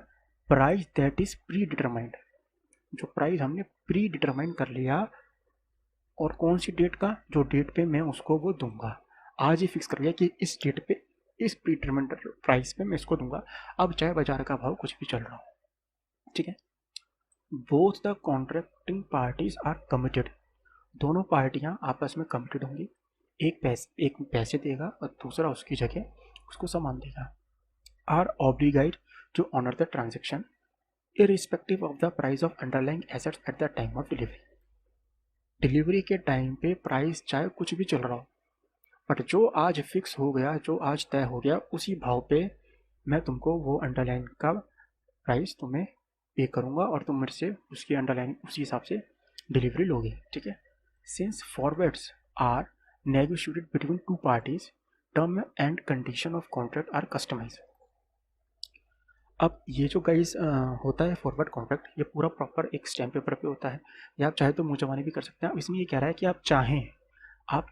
A: price that is pre determined, जो प्राइस हमने प्री डिटरमाइन कर लिया, और कौन सी डेट का, जो डेट पे मैं उसको वो दूंगा, आज ही फिक्स कर लिया कि इस डेट पे इस प्री डिटरमाइंड प्राइस पे मैं इसको दूंगा, अब चाहे बाजार का भाव कुछ भी चल रहा हो, ठीक है। Both the contracting parties are committed, दोनों पार्टियां आपस में कमिटेड होंगी, एक पैसे देगा और दूसरा उसकी जगह उसको सामान देगा। Are obliged to honour the transaction irrespective of the price of underlying assets at the time of delivery. Delivery के टाइम पे प्राइस चाहे कुछ भी चल रहा हो, बट जो आज फिक्स हो गया, जो आज तय हो गया, उसी भाव पे मैं तुमको वो अंडरलाइन का प्राइस तुम्हें पे करूँगा, और तुम मेरे से उसकी अंडरलाइन उसी हिसाब से डिलीवरी लोगे, ठीक है। Since forwards are negotiated between two parties, term and condition of contract are customize. अब ये जो गाइस होता है फॉरवर्ड कॉन्ट्रैक्ट, ये पूरा प्रॉपर एक स्टैम्प पेपर पे होता है, या आप चाहे तो मुँह जबानी भी कर सकते हैं। अब इसमें ये कह रहा है कि आप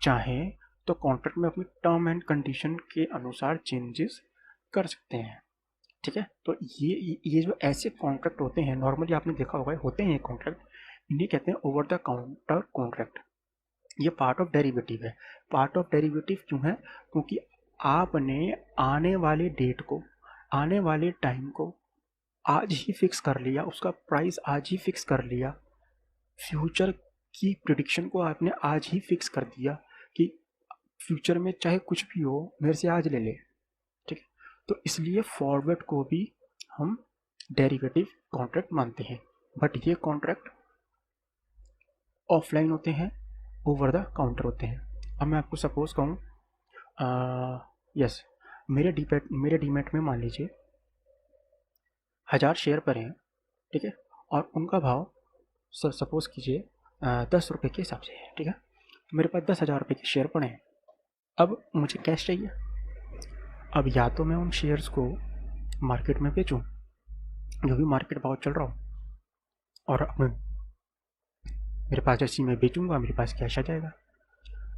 A: चाहें तो कॉन्ट्रैक्ट में अपनी टर्म एंड कंडीशन के अनुसार चेंजेस कर सकते हैं, ठीक है। तो ये जो ऐसे कॉन्ट्रैक्ट होते हैं, नॉर्मली आपने देखा होगा होते हैं ये कॉन्ट्रैक्ट, इन्हें कहते हैं ओवर द काउंटर कॉन्ट्रैक्ट। ये पार्ट ऑफ डेरिवेटिव है। पार्ट ऑफ डेरिवेटिव क्यों है, क्योंकि आपने आने वाले डेट को, आने वाले टाइम को आज ही फिक्स कर लिया, उसका प्राइस आज ही फिक्स कर लिया, फ्यूचर की प्रिडिक्शन को आपने आज ही फिक्स कर दिया कि फ्यूचर में चाहे कुछ भी हो मेरे से आज ले ले, ठीक है। तो इसलिए फॉरवर्ड को भी हम डेरिवेटिव कॉन्ट्रैक्ट मानते हैं, बट ये कॉन्ट्रैक्ट ऑफलाइन होते हैं, ओवर द काउंटर होते हैं। अब मैं आपको सपोज कहूँ, यस, मेरे डीमैट में मान लीजिए 1000 शेयर पड़े हैं, ठीक है, और उनका भाव सपोज कीजिए 10 रुपये के हिसाब से है, ठीक है। तो मेरे पास 10,000 रुपये के शेयर पड़े हैं, अब मुझे कैश चाहिए। अब या तो मैं उन शेयर्स को मार्केट में बेचूं, जो भी मार्केट भाव चल रहा हो, और मेरे पास जैसे मैं बेचूंगा मेरे पास कैश आ जाएगा।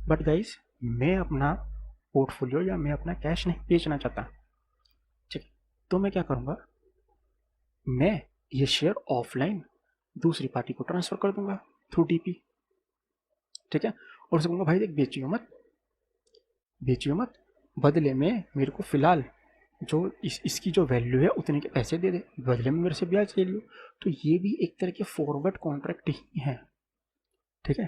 A: बट गाइस, मैं अपना पोर्टफोलियो या मैं अपना कैश नहीं बेचना चाहता, ठीक है। तो मैं क्या करूँगा, मैं ये शेयर ऑफलाइन दूसरी पार्टी को ट्रांसफ़र कर दूंगा थ्रू डीपी, ठीक है, और उसे कहूँगा भाई देख बेचियो मत, बदले में मेरे को फ़िलहाल जो इसकी जो वैल्यू है उतने के पैसे दे दे, बदले में मेरे से ब्याज ले लियो। तो ये भी एक तरह के फॉरवर्ड कॉन्ट्रैक्ट ही है, ठीक है,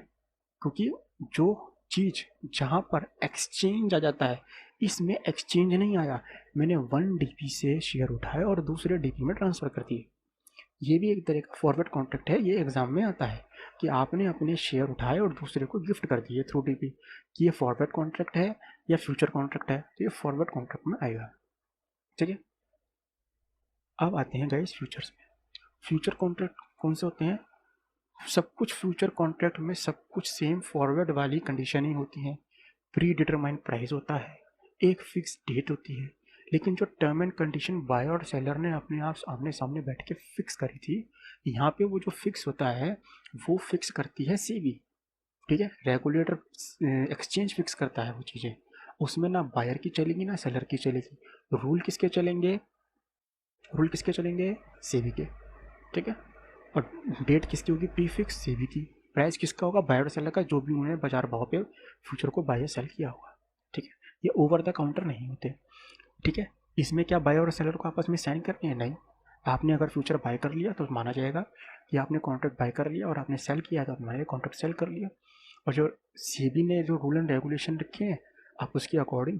A: क्योंकि जो चीज़ जहाँ पर एक्सचेंज आ जाता है, इसमें एक्सचेंज नहीं आया, मैंने 1 डीपी से शेयर उठाए और दूसरे डीपी में ट्रांसफ़र कर दिए। ये भी एक तरह का फॉरवर्ड कॉन्ट्रैक्ट है। ये एग्जाम में आता है कि आपने अपने शेयर उठाए और दूसरे को गिफ्ट कर दिए थ्रू डीपी, कि ये फॉरवर्ड कॉन्ट्रैक्ट है या फ्यूचर कॉन्ट्रैक्ट है, तो ये फॉरवर्ड कॉन्ट्रैक्ट में आएगा। ठीक है, अब आते हैं गाइस फ्यूचर्स में। फ्यूचर कॉन्ट्रैक्ट कौन से होते हैं? सब कुछ फ्यूचर कॉन्ट्रैक्ट में सब कुछ सेम फॉरवर्ड वाली कंडीशन ही होती हैं। प्री डिटरमाइंड प्राइस होता है, एक फिक्स डेट होती है, लेकिन जो टर्म एंड कंडीशन बायर और सेलर ने अपने आप आमने सामने बैठ के फिक्स करी थी, यहाँ पे वो जो फिक्स होता है वो फिक्स करती है सेबी। ठीक है, रेगुलेटर एक्सचेंज फिक्स करता है वो चीज़ें, उसमें ना बायर की चलेगी ना सेलर की चलेगी। रूल किसके चलेंगे? रूल किसके चलेंगे? सेबी के। ठीक है, और डेट किसकी होगी? प्री फिक्स सेबी की। प्राइस किसका होगा? बायर और सेलर का, जो भी उन्होंने बाजार भाव पे फ्यूचर को बाय या सेल किया होगा। ठीक है, ये ओवर द काउंटर नहीं होते। ठीक है, इसमें क्या बायर और सेलर को आपस में साइन करनी है? नहीं। आपने अगर फ्यूचर बाय कर लिया तो माना जाएगा कि आपने कॉन्ट्रैक्ट बाय कर लिया, और आपने सेल किया तो आपने कॉन्ट्रैक्ट सेल कर लिया। और जो सेबी ने जो रूल एंड रेगुलेशन रखे हैं, आप उसके अकॉर्डिंग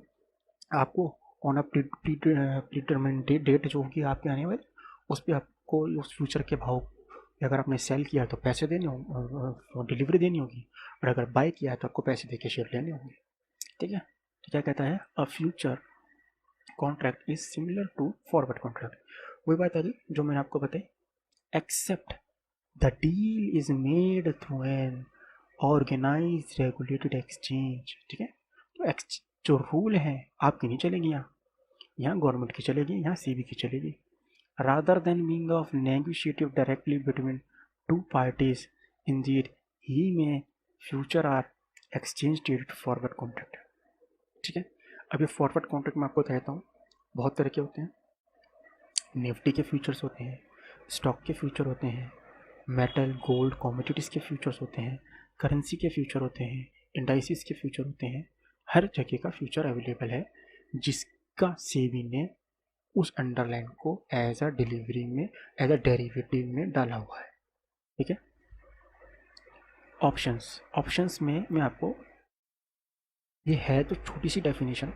A: आपको ऑन अ प्रीडिटरमाइंड डेट जो होगी आपके आने वाली, उस पर आपको उस फ्यूचर के भाव, अगर आपने सेल किया तो पैसे देने होंगे, डिलीवरी देनी होगी, और अगर बाय किया है तो आपको पैसे दे के शेयर लेने होंगे। ठीक है, तो क्या कहता है? A future contract is similar to forward contract. वही बात आ गई जो मैंने आपको बताई, except the deal is made through an organize regulated exchange. ठीक है, तो जो रूल है आपकी नहीं चलेगी, यहाँ गवर्नमेंट की चलेगी, यहाँ सीबी की चलेगी। Rather than being of negotiative directly between two parties, indeed ही में future are exchange traded forward contract. ठीक है, अब ये फॉरवर्ड कॉन्ट्रैक्ट मैं आपको कहता हूँ बहुत तरह के होते हैं। निफ्टी के फ्यूचर्स होते हैं, स्टॉक के फ्यूचर होते हैं, मेटल गोल्ड कमोडिटीज़ के फ्यूचर्स होते हैं, करेंसी के फ्यूचर होते हैं, इंडाइसिस के फ्यूचर होते हैं। हर जगह का फ्यूचर अवेलेबल है जिसका सेबी ने उस अंडरलाइन को एज अ डिलीवरी में, एज अ डेरिवेटिव में डाला हुआ है। ठीक है, ऑप्शंस। ऑप्शंस में मैं आपको, ये है तो छोटी सी डेफिनेशन,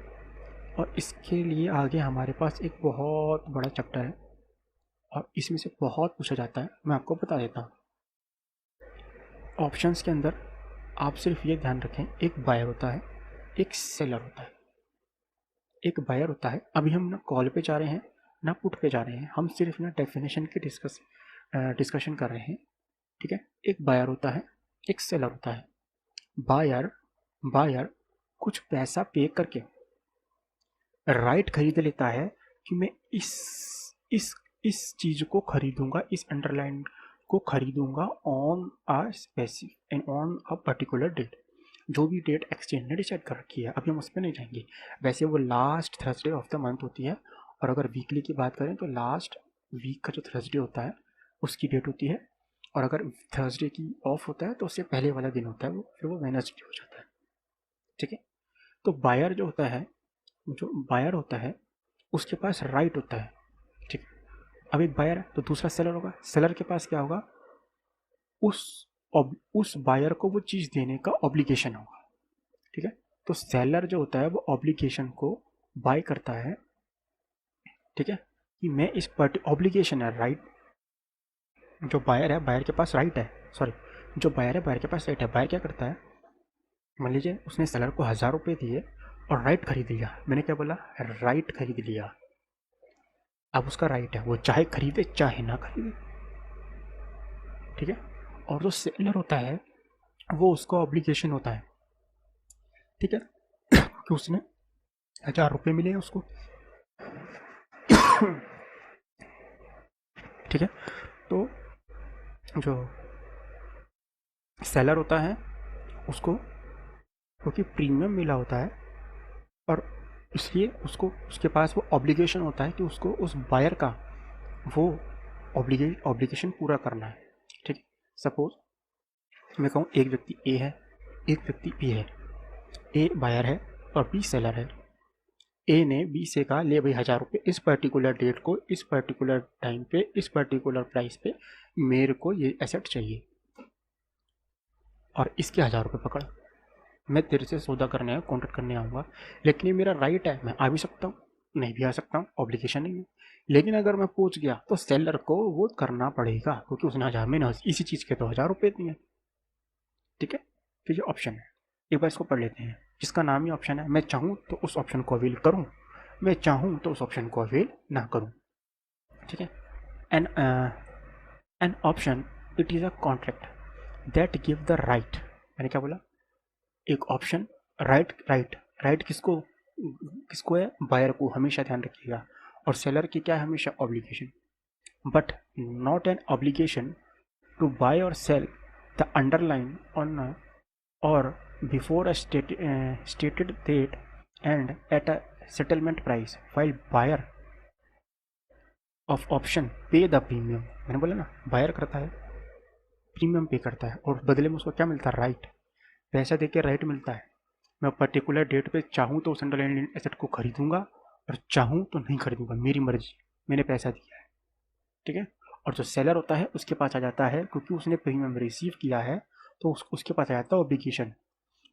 A: और इसके लिए आगे हमारे पास एक बहुत बड़ा चैप्टर है और इसमें से बहुत पूछा जाता है, मैं आपको बता देता हूँ। ऑप्शंस के अंदर आप सिर्फ ये ध्यान रखें, एक बायर होता है, एक सेलर होता है। एक बायर होता है, अभी हम ना कॉल पे जा रहे हैं ना पुट पे जा रहे हैं, हम सिर्फ ना डेफिनेशन की डिस्कशन कर रहे हैं। ठीक है, एक बायर होता है, एक सेलर होता है। बायर बायर कुछ पैसा पे करके राइट खरीद लेता है कि मैं इस चीज़ को खरीदूंगा, इस अंडरलाइन को खरीदूंगा ऑन अ पर्टिकुलर डेट। जो भी डेट एक्सचेंज ने डिसाइड कर रखी है, अभी हम उस पर नहीं जाएंगे। वैसे वो last Thursday of the month होती है, और अगर वीकली की बात करें तो लास्ट वीक का जो थर्सडे होता है उसकी डेट होती है, और अगर थर्सडे की ऑफ होता है तो उससे पहले वाला दिन होता है वो, फिर वो वेडनेसडे हो जाता है। ठीक है, तो जो बायर होता है उसके पास राइट होता है। ठीक है, अब एक बायर है तो दूसरा सेलर होगा, सेलर के पास क्या होगा? उस उस बायर को वो चीज़ देने का ऑब्लिगेशन होगा। ठीक है, तो सेलर जो होता है वो ऑब्लिगेशन को बाय करता है। ठीक है, कि मैं इस ऑब्लिगेशन है, राइट। जो बायर है, बायर के पास राइट है, सॉरी, जो बायर है बायर के पास राइट है। बायर क्या करता है? मान लीजिए उसने सेलर को 1000 रुपये दिए और राइट खरीद लिया। मैंने क्या बोला? राइट खरीद लिया। अब उसका राइट है, वो चाहे खरीदे चाहे ना खरीदे। ठीक है, और जो सेलर होता है वो उसका ऑब्लिगेशन होता है। ठीक है, कि उसने 1000 रुपये मिले उसको। ठीक है, तो जो सेलर होता है उसको क्योंकि प्रीमियम मिला होता है, और इसलिए उसको उसके पास वो ऑब्लिगेशन होता है कि उसको उस बायर का वो ऑब्लिगेशन पूरा करना है। ठीक है, सपोज मैं कहूँ एक व्यक्ति ए है, एक व्यक्ति बी है। ए बायर है और बी सेलर है। ए ने बी से कहा ले भाई 1000 रुपये, इस पर्टिकुलर डेट को, इस पर्टिकुलर टाइम पे, इस पर्टिकुलर प्राइस पे मेरे को ये एसेट चाहिए, और इसके 1000 रुपये पकड़, मैं तेरे से सौदा करने आया, कॉन्ट्रैक्ट करने आऊँगा। लेकिन ये मेरा राइट है, मैं आ भी सकता हूँ, नहीं भी आ सकता हूँ, ऑब्लिगेशन नहीं है। लेकिन अगर मैं पूछ गया तो सेलर को वो करना पड़ेगा, क्योंकि उसने 1000 में ना इसी चीज़ के तो 1000 रुपये दिए। ठीक है, तो ये ऑप्शन है। एक बार इसको पढ़ लेते हैं, जिसका नाम ही ऑप्शन है। मैं चाहूँ तो उस ऑप्शन को अवेल करूँ, मैं चाहूँ तो उस ऑप्शन को अवेल ना करूँ। ठीक है, an an option it is a contract that give the right. मैंने क्या बोला? एक ऑप्शन, राइट किसको किसको है? बायर को, हमेशा ध्यान रखिएगा। और सेलर की क्या है? हमेशा obligation, but not an obligation to buy or sell the underline on or before a stated date and at a settlement price, while buyer of option pay the premium। मैंने बोला ना, बायर करता है, premium पे करता है, और बदले में उसको क्या मिलता है? राइट। पैसा देके राइट मिलता है। मैं पर्टिकुलर डेट पे चाहूँ तो उस अंडरलाइन एसेट को खरीदूंगा, और चाहूँ तो नहीं खरीदूंगा, मेरी मर्जी, मैंने पैसा दिया है। ठीक है, और जो सेलर होता है उसके पास आ जाता है, क्योंकि उसने प्रीमियम रिसीव किया है, तो उसके पास आ जाता है ऑब्लिगेशन,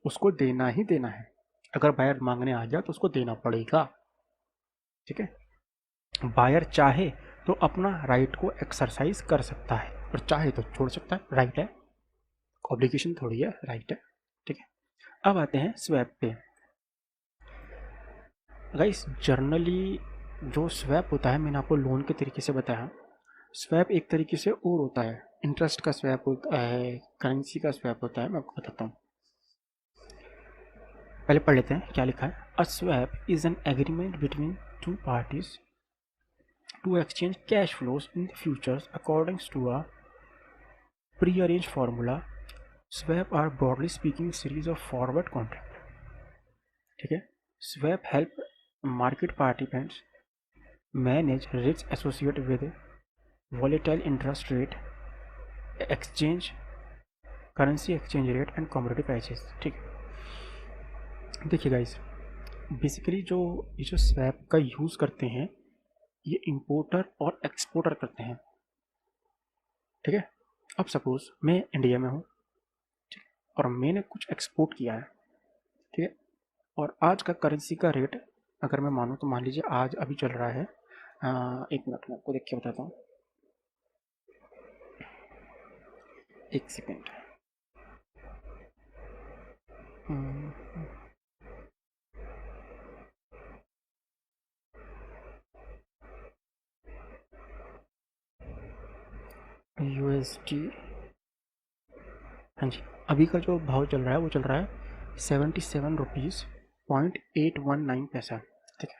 A: उसको देना ही देना है। अगर बायर मांगने आ गया तो उसको देना पड़ेगा। ठीक है, बायर चाहे तो अपना राइट को एक्सरसाइज कर सकता है, और चाहे तो छोड़ सकता है। राइट है, ऑब्लिगेशन थोड़ी है, राइट है। ठीक है, अब आते हैं स्वैप पे। गाइस, जर्नली जो स्वैप होता है, मैंने आपको लोन के तरीके से बताया। स्वैप एक तरीके से और होता है, इंटरेस्ट का स्वैप होता है, करेंसी का स्वैप होता है। मैं आपको बताता हूँ, पहले पढ़ लेते हैं क्या लिखा है। A swap is an agreement between two parties to exchange cash flows in the futures according to a pre-arranged formula. Swap are broadly speaking series of forward contract। ठीक है, swap help market participants manage risks associated with volatile interest rate, exchange currency exchange rate and commodity prices। ठीक है, देखिए guys, basically जो ये जो swap का use करते हैं, ये इंपोर्टर और एक्सपोर्टर करते हैं। ठीक है, अब सपोज मैं इंडिया में हूँ, और मैंने कुछ एक्सपोर्ट किया है। ठीक है, और आज का करेंसी का रेट अगर मैं मानूँ तो मान लीजिए आज अभी चल रहा है, एक मिनट में आपको देख के बताता हूँ, एक सेकेंड। USD, हाँ जी, अभी का जो भाव चल रहा है वो चल रहा है 77 रुपीज़.819 पैसा। ठीक है,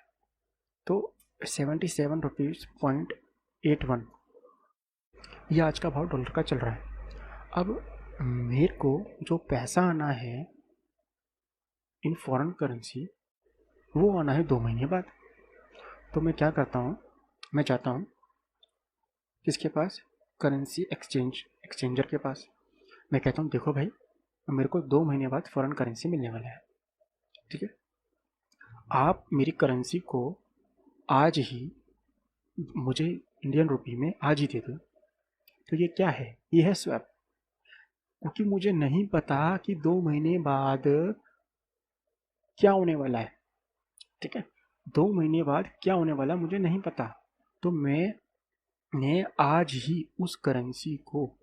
A: तो 77 रुपीज़.81 ये आज का भाव डॉलर का चल रहा है। अब मेरे को जो पैसा आना है इन फॉरेन करेंसी, वो आना है 2 महीने बाद। तो मैं क्या करता हूँ, मैं चाहता हूँ किसके पास? करेंसी एक्सचेंजर के पास। मैं कहता हूँ देखो भाई, मेरे को 2 महीने बाद फॉरेन करेंसी मिलने वाला है। ठीक है, आप मेरी करेंसी को आज ही मुझे इंडियन रुपी में आज ही दे दो। तो ये क्या है? ये है स्वैप। क्योंकि मुझे नहीं पता कि 2 महीने बाद क्या होने वाला है। ठीक है, 2 महीने बाद क्या होने वाला मुझे नहीं पता, तो मैंने आज ही उस करेंसी को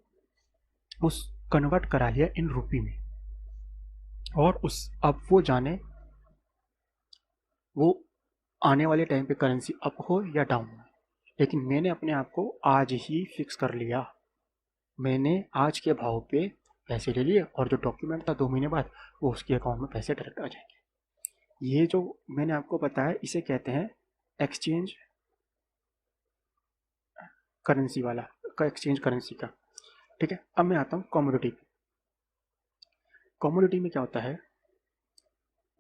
A: उस कन्वर्ट करा लिया इन रुपी में, और उस अब वो जाने वो आने वाले टाइम पे करेंसी अप हो या डाउन हो, लेकिन मैंने अपने आप को आज ही फिक्स कर लिया। मैंने आज के भाव पे पैसे ले लिए, और जो डॉक्यूमेंट था 2 महीने बाद, वो उसके अकाउंट में पैसे डायरेक्ट आ जाएंगे। ये जो मैंने आपको बताया, इसे कहते हैं एक्सचेंज करेंसी वाला का, एक्सचेंज करेंसी का। ठीक है, अब मैं आता हूँ कमोडिटी। कमोडिटी में क्या होता है,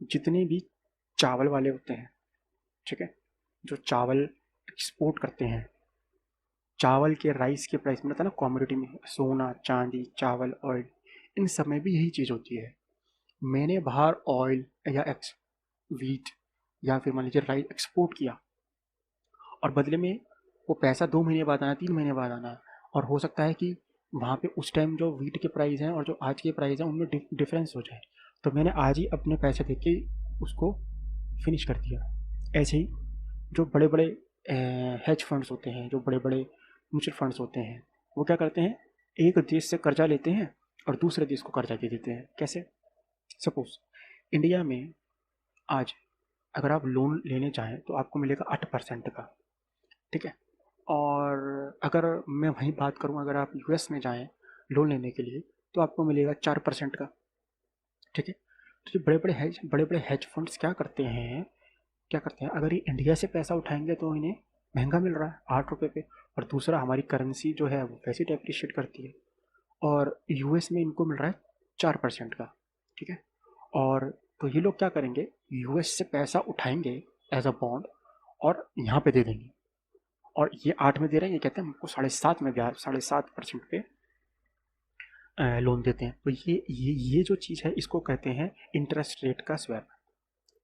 A: जितने भी चावल वाले होते हैं, ठीक है, जो चावल एक्सपोर्ट करते हैं, चावल के राइस के प्राइस में था ना कमोडिटी में, सोना चांदी चावल ऑयल, इन सब में भी यही चीज़ होती है। मैंने बाहर ऑयल या वीट या फिर मान लीजिए राइस एक्सपोर्ट किया, और बदले में वो पैसा 2 महीने बाद आना, 3 महीने बाद आना, और हो सकता है कि वहाँ पे उस टाइम जो वीट के प्राइस हैं और जो आज के प्राइस हैं उनमें डिफरेंस हो जाए। तो मैंने आज ही अपने पैसे दे के उसको फिनिश कर दिया। ऐसे ही जो बड़े बड़े हेज फंड्स होते हैं, जो बड़े बड़े म्यूचुअल फंड्स होते हैं, वो क्या करते हैं, एक देश से कर्जा लेते हैं और दूसरे देश को कर्जा दे देते हैं। कैसे? सपोज इंडिया में आज अगर आप लोन लेने चाहें तो आपको मिलेगा 8% का, ठीक है। और अगर मैं वहीं बात करूं, अगर आप यूएस में जाएं लोन लेने के लिए तो आपको मिलेगा 4% का, ठीक है। तो जो बड़े बड़े हेज फंड्स क्या करते हैं, अगर ये इंडिया से पैसा उठाएंगे तो इन्हें महंगा मिल रहा है 8 रुपये पे, और दूसरा हमारी करेंसी जो है वो वैसे डेप्रिशिएट करती है, और यूएस में इनको मिल रहा है 4% का, ठीक है। और तो ये लोग क्या करेंगे, यूएस से पैसा उठाएंगे एज अ बॉन्ड और यहाँ पे दे देंगे, और ये 8 में दे रहे हैं, ये कहते हैं हमको 7.5 में ब्याज 7.5% पे लोन देते हैं। तो ये जो चीज़ है इसको कहते हैं इंटरेस्ट रेट का स्वैप,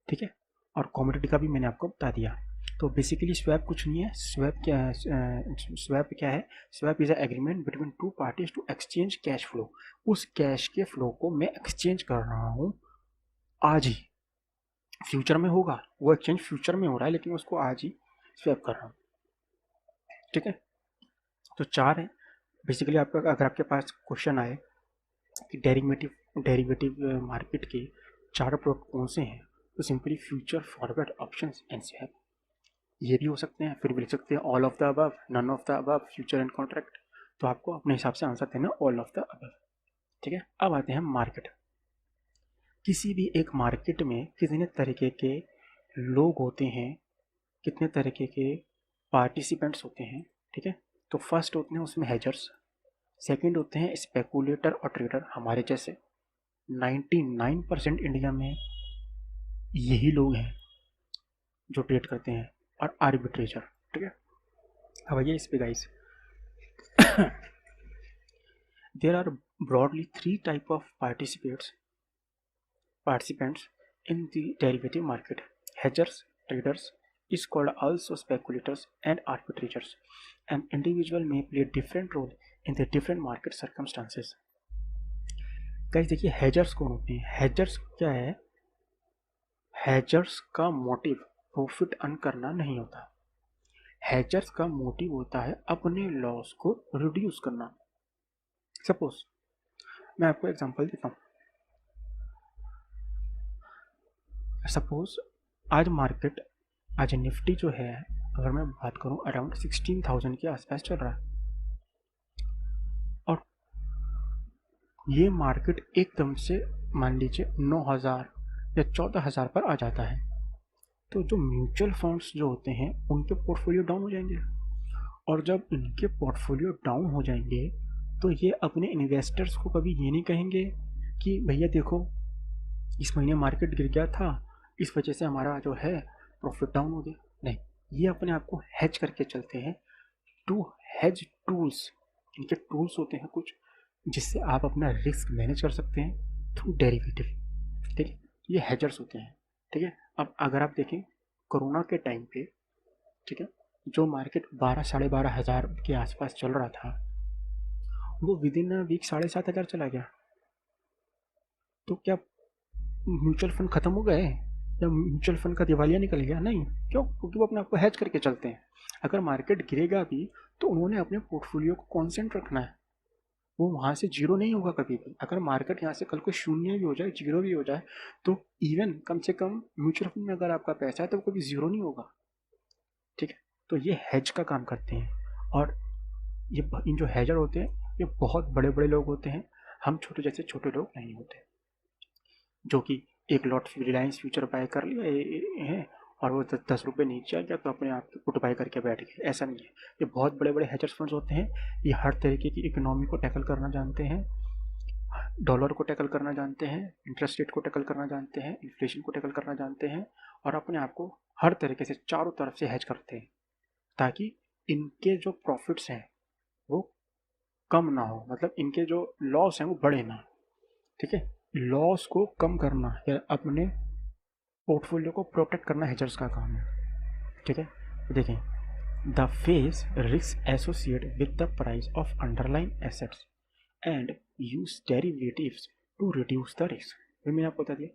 A: ठीक है। और कमोडिटी का भी मैंने आपको बता दिया। तो बेसिकली स्वैप कुछ नहीं है। स्वैप क्या है? Swap is a agreement between two parties to exchange cash flow. उस कैश के फ्लो को मैं एक्सचेंज कर रहा हूँ आज ही, फ्यूचर में होगा वो एक्सचेंज, फ्यूचर में हो रहा है लेकिन उसको आज ही स्वैप कर रहा हूँ, ठीक है। तो 4 है बेसिकली। आपका अगर आपके पास क्वेश्चन आए कि डेरिवेटिव मार्केट के 4 प्रोडक्ट कौन से हैं, तो simply future, forward, options and swap, ये भी हो सकते हैं। फिर भी लिख सकते हैं all of the above, none of the above, future and contract. तो आपको अपने हिसाब से आंसर देना ऑल ऑफ द अबव, ठीक है। अब आते हैं मार्केट। किसी भी एक मार्केट में कितने तरीके के लोग होते हैं, कितने तरीके के पार्टिसिपेंट्स होते हैं, ठीक है। तो फर्स्ट होते हैं उसमें हेजर्स, सेकंड होते हैं स्पेकुलेटर और ट्रेडर, हमारे जैसे 99% इंडिया में यही लोग हैं जो ट्रेड करते हैं, और आर्बिट्रेजर, ठीक है। अब आइए इस पे guys. There are broadly 3 type of participants in the derivative market: hedgers, traders is called also speculators and arbitrators. An individual may play different role in the different market circumstances. Guys देखिए, हेजर्स कौन होते हैं? हेजर्स क्या है? हेजर्स का motive profit earn करना नहीं होता। हेजर्स का मोटिव होता है अपने लॉस को रिड्यूस करना। सपोज मैं आपको एग्जांपल देता हूँ। सपोज आज निफ्टी जो है, अगर मैं बात करूँ, अराउंड 16,000 के आसपास चल रहा है, और ये मार्केट एकदम से मान लीजिए 9,000 या 14,000 पर आ जाता है, तो जो म्यूचुअल फंड्स जो होते हैं उनके पोर्टफोलियो डाउन हो जाएंगे, और जब इनके पोर्टफोलियो डाउन हो जाएंगे तो ये अपने इन्वेस्टर्स को कभी ये नहीं कहेंगे कि भैया देखो इस महीने मार्केट गिर गया था, इस वजह से हमारा जो है प्रॉफिट डाउन हो गया। नहीं, ये अपने आप को हेज करके चलते हैं। टू हेज टूल्स, इनके टूल्स होते हैं कुछ, जिससे आप अपना रिस्क मैनेज कर सकते हैं थ्रू डेरिवेटिव, ठीक है। ये हेजर्स होते हैं, ठीक है। अब अगर आप देखें कोरोना के टाइम पे, ठीक है, जो मार्केट 12-12,500 के आसपास चल रहा था, वो विद इन अ वीक 7,500 चला गया। तो क्या म्यूचुअल फंड खत्म हो गए, या म्यूचुअल फंड का दिवालिया निकल गया? नहीं। क्यों? क्योंकि वो अपने आप को हैच करके चलते हैं। अगर मार्केट गिरेगा भी तो उन्होंने अपने पोर्टफोलियो को कॉन्सेंट रखना है, वो वहाँ से जीरो नहीं होगा कभी भी। अगर मार्केट यहाँ से कल को शून्य भी हो जाए, जीरो भी हो जाए, तो इवन कम से कम म्यूचुअल फंड में अगर आपका पैसा है तो वो कभी जीरो नहीं होगा, ठीक है। तो ये हेज का काम करते हैं, और ये इन जो हेजर होते हैं ये बहुत बड़े बड़े लोग होते हैं, हम छोटे जैसे छोटे लोग नहीं होते, जो कि एक लॉट रिलायंस फ्यूचर बाय कर लिए हैं और वो 10 रुपये नीचे आ गया तो अपने आप पुट बाय करके बैठ गए, ऐसा नहीं है। ये बहुत बड़े बड़े हेजर्स फंड्स होते हैं, ये हर तरीके की इकोनॉमी को टैकल करना जानते हैं, डॉलर को टैकल करना जानते हैं, इंटरेस्ट रेट को टैकल करना जानते हैं, इन्फ्लेशन को टैकल करना जानते हैं, और अपने आप को हर तरीके से चारों तरफ से हेज करते हैं, ताकि इनके जो प्रॉफिट्स हैं वो कम ना हो, मतलब इनके जो लॉस हैं वो बढ़े ना, ठीक है। लॉस को कम करना या अपने पोर्टफोलियो को प्रोटेक्ट करना हेजर्स का काम है, ठीक है। देखें, the face risk associate with the price of underline assets and use derivatives to reduce the risk. फिर मैंने आपको बता दिया,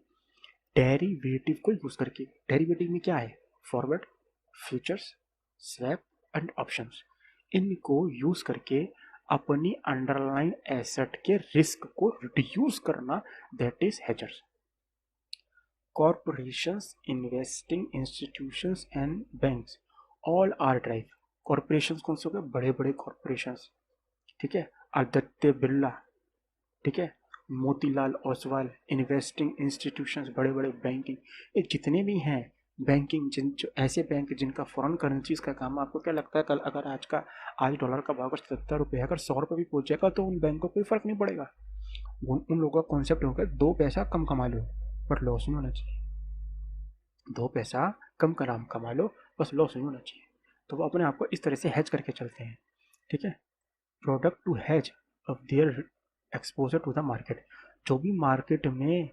A: डेरिवेटिव को यूज करके। डेरिवेटिव में क्या है? Forward, futures swap and options, इनको यूज करके अपनी अंडरलाइन एसेट के रिस्क को रिड्यूस करना, that is hedgers. Corporations, investing institutions and banks all are drive. Corporations कौन से हो गए? बड़े बड़े कॉर्पोरेशंस, ठीक है, आदित्य बिरला, ठीक है, मोतीलाल ओसवाल, इन्वेस्टिंग इंस्टीट्यूशंस, बड़े बड़े बैंकिंग, ये जितने भी हैं बैंकिंग, जिन जो ऐसे बैंक जिनका फॉरेन करेंसीज का काम, आपको क्या लगता है कल अगर आज डॉलर का भाव अगर 77 रुपये है, अगर 100 रुपये भी पहुंच जाएगा तो उन बैंकों को कोई फर्क नहीं पड़ेगा। उन लोगों का कॉन्सेप्ट होगा 2 पैसा कम कमा लो बट लॉस नहीं होना चाहिए, 2 पैसा कम कमा लो बस लॉस नहीं होना चाहिए। तो वो अपने आप को इस तरह से हैज करके चलते हैं, ठीक है। Product to hedge of their exposure to the market, जो भी मार्केट में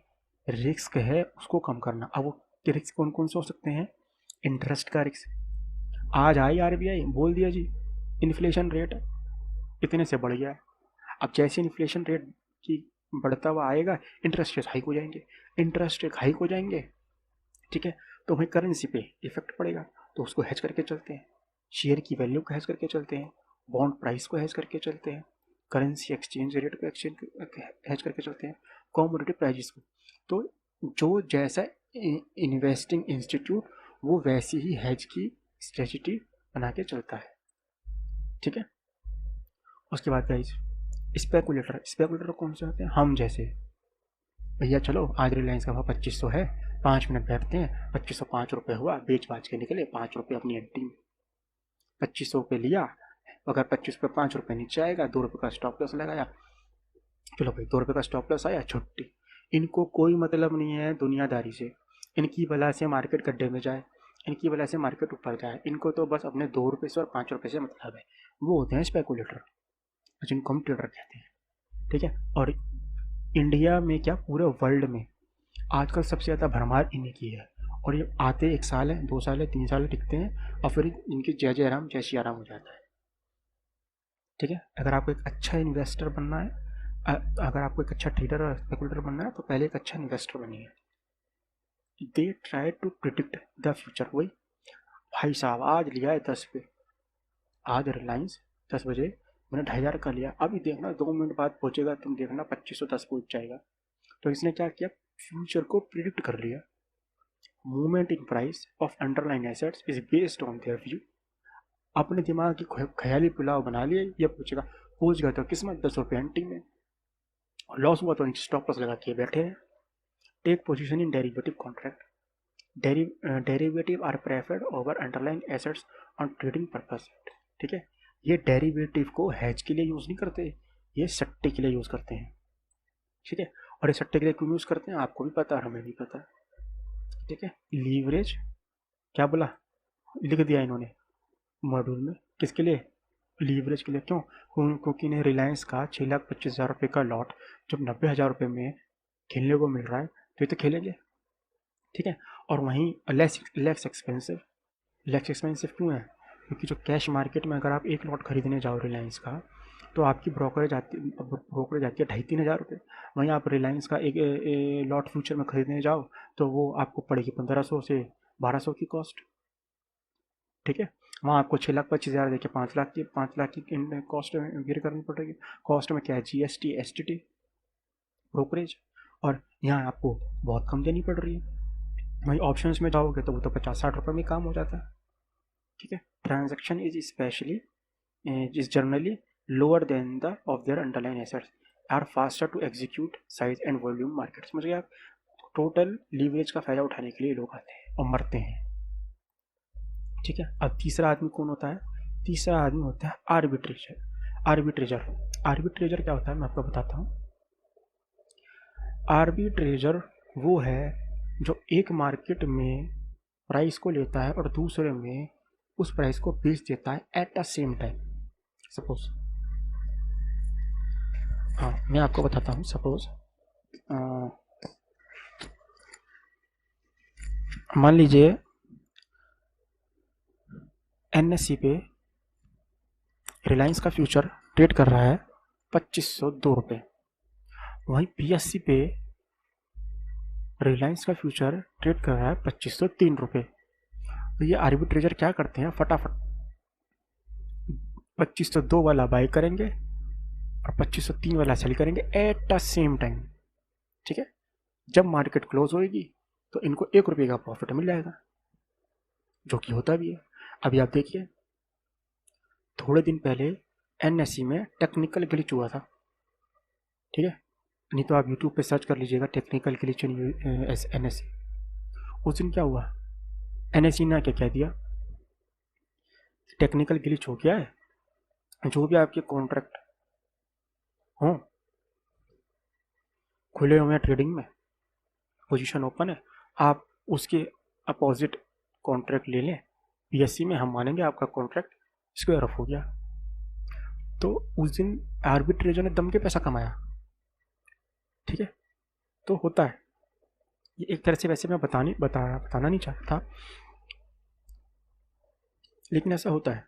A: रिस्क है उसको कम करना। अब वो रिस्क कौन कौन से हो सकते हैं? इंटरेस्ट का रिस्क, आज आई आरबीआई बोल दिया जी इन्फ्लेशन रेट इतने से बढ़ गया है, अब जैसे इन्फ्लेशन रेट की बढ़ता हुआ आएगा इंटरेस्ट रेट हाइक हो जाएंगे, इंटरेस्ट रेट हाइक हो जाएंगे, ठीक है, तो वहीं करेंसी पे इफेक्ट पड़ेगा, तो उसको हेज करके चलते हैं, शेयर की वैल्यू को हेज करके चलते हैं, बॉन्ड प्राइस को हेज करके चलते हैं, करेंसी एक्सचेंज रेट को हेज करके चलते हैं, कॉमोडिटी प्राइजेस को। तो जो जैसा इन्वेस्टिंग इंस्टीट्यूट वो वैसी ही हेज की स्ट्रेटजी बना के चलता है, ठीक है। उसके बाद गाइस स्पेकुलेटर कौन से होते हैं? हम जैसे, भैया चलो आज रिलायंस का भाव 2500 है, 5 मिनट बैठते हैं, 2505 रुपये हुआ, बेच बाच के निकले 5 रुपये अपनी एंट्री में, 2500 पे लिया, अगर 25 पे 5 रुपये नीचे आएगा 2 रुपये का स्टॉप लॉस लगाया, चलो भाई 2 रुपये का स्टॉप लॉस आया, छुट्टी। इनको कोई मतलब नहीं है दुनियादारी से, इनकी वजह से मार्केट गड्ढे में जाए, इनकी वजह से मार्केट ऊपर जाए, इनको तो बस अपने 2 रुपये से और 5 रुपये से मतलब है। वो होते हैं स्पेकुलेटर, जिनको हम ट्रेडर कहते हैं, ठीक है। और इंडिया में क्या पूरे वर्ल्ड में आजकल सबसे ज़्यादा भरमार इन्हीं की है, और ये आते 1 साल है, 2 साल है, 3 साल टिकते हैं और फिर इनकी जय जय राम जय सिया राम हो जाता है, ठीक है। अगर आपको एक अच्छा इन्वेस्टर बनना है, अगर आपको एक अच्छा ट्रेडर और स्पेकुलेटर बनना है तो पहले एक अच्छा इन्वेस्टर बनिए। They try to predict the future. वही भाई साहब आज लिया है 10 पे, आज रिलायंस 10 बजे मैंने 2500 का लिया, अभी देखना 2 मिनट बाद पहुंचेगा, तुम देखना 2510 पहुंच जाएगा। तो इसने क्या किया? फ्यूचर को प्रिडिक्ट कर लिया। Movement in price of underline assets is based on their view. अपने दिमाग की ख्याली पुलाव बना लिए, ये पूछेगा पहुंच गया तो किस्मत 10 रुपये एंटिंग में, लॉस हुआ तो नीचे स्टॉप लॉस लगा के बैठे हैं। Take position in derivative contract, derivative are preferred over underline assets on trading purpose, ठीक है। ये डेरिवेटिव को हैज के लिए यूज़ नहीं करते, ये सट्टे के लिए यूज़ करते हैं, ठीक है। और ये सट्टे के लिए क्यों यूज़ करते हैं आपको भी पता है, हमें भी पता है, ठीक है। लीवरेज, क्या बोला, लिख दिया इन्होंने मॉड्यूल में, किसके लिए? लीवरेज के लिए। क्यों? क्योंकि इन्हें रिलायंस का 6,25,000 रुपये का लॉट जब 90,000 रुपये में खेलने को मिल रहा है तो ये तो खेलेंगे, ठीक है। और वहीं लेस एक्सपेंसिव क्यों है? क्योंकि जो कैश मार्केट में अगर आप एक लॉट खरीदने जाओ रिलायंस का तो आपकी ब्रोकरेज आती है 2,500-3 हज़ार रुपये। वहीं आप रिलायंस का एक लॉट फ्यूचर में खरीदने जाओ तो वो आपको पड़ेगी 1500 से 1200 की कॉस्ट, ठीक है। वहाँ आपको 6,25,000 देके 5 लाख की कॉस्ट गिर करनी पड़ेगी। कॉस्ट में क्या है? GST, STT, ब्रोकरेज, और यहाँ आपको बहुत कम देनी पड़ रही है। वहीं ऑप्शंस में जाओगे तो वो तो 50-60 रुपये में काम हो जाता है, ठीक है। Transaction is generally lower than the of their underline assets are faster to execute size and volume market. समझ गए आप? टोटल लीवरेज का फायदा उठाने के लिए लोग आते हैं और मरते हैं, ठीक है। अब तीसरा आदमी कौन होता है? तीसरा आदमी होता है आर्बिट्रेजर क्या होता है मैं आपको बताता हूँ। आर्बिट्रेजर वो है जो एक मार्केट में प्राइस को लेता है और दूसरे में उस प्राइस को बेच देता है at the same time. Suppose, हाँ मैं आपको बताता हूँ, सपोज मान लीजिए NSE पे रिलायंस का फ्यूचर ट्रेड कर रहा है 2502 रुपये, वहीं PSE पे रिलायंस का फ्यूचर ट्रेड कर रहा है 2503 रुपये। तो ये आर्बिट्रेजर क्या करते हैं, फटाफट 2502 वाला बाई करेंगे और 2503 वाला सेल करेंगे एट द सेम टाइम। ठीक है, जब मार्केट क्लोज होएगी तो इनको 1 रुपये का प्रॉफिट मिल जाएगा, जो कि होता भी है। अभी आप देखिए, थोड़े दिन पहले एनएससी में टेक्निकल ग्लिच हुआ था। ठीक है, नहीं तो आप यूट्यूब पे सर्च कर लीजिएगा टेक्निकल ग्लिच इन एनएससी। उस दिन क्या हुआ, एनएससी ने क्या कह दिया, टेक्निकल ग्लिच हो गया है, जो भी आपके कॉन्ट्रैक्ट हों खुले हुए हैं ट्रेडिंग में, पोजीशन ओपन है, आप उसके अपोजिट कॉन्ट्रैक्ट ले लें पीएससी में, हम मानेंगे आपका कॉन्ट्रैक्ट स्क्वायर ऑफ हो गया। तो उस दिन आर्बिट्रेजर ने दम के पैसा कमाया। ठीक है, तो होता है ये एक तरह से, वैसे मैं बताना नहीं चाहता था, लेकिन ऐसा होता है।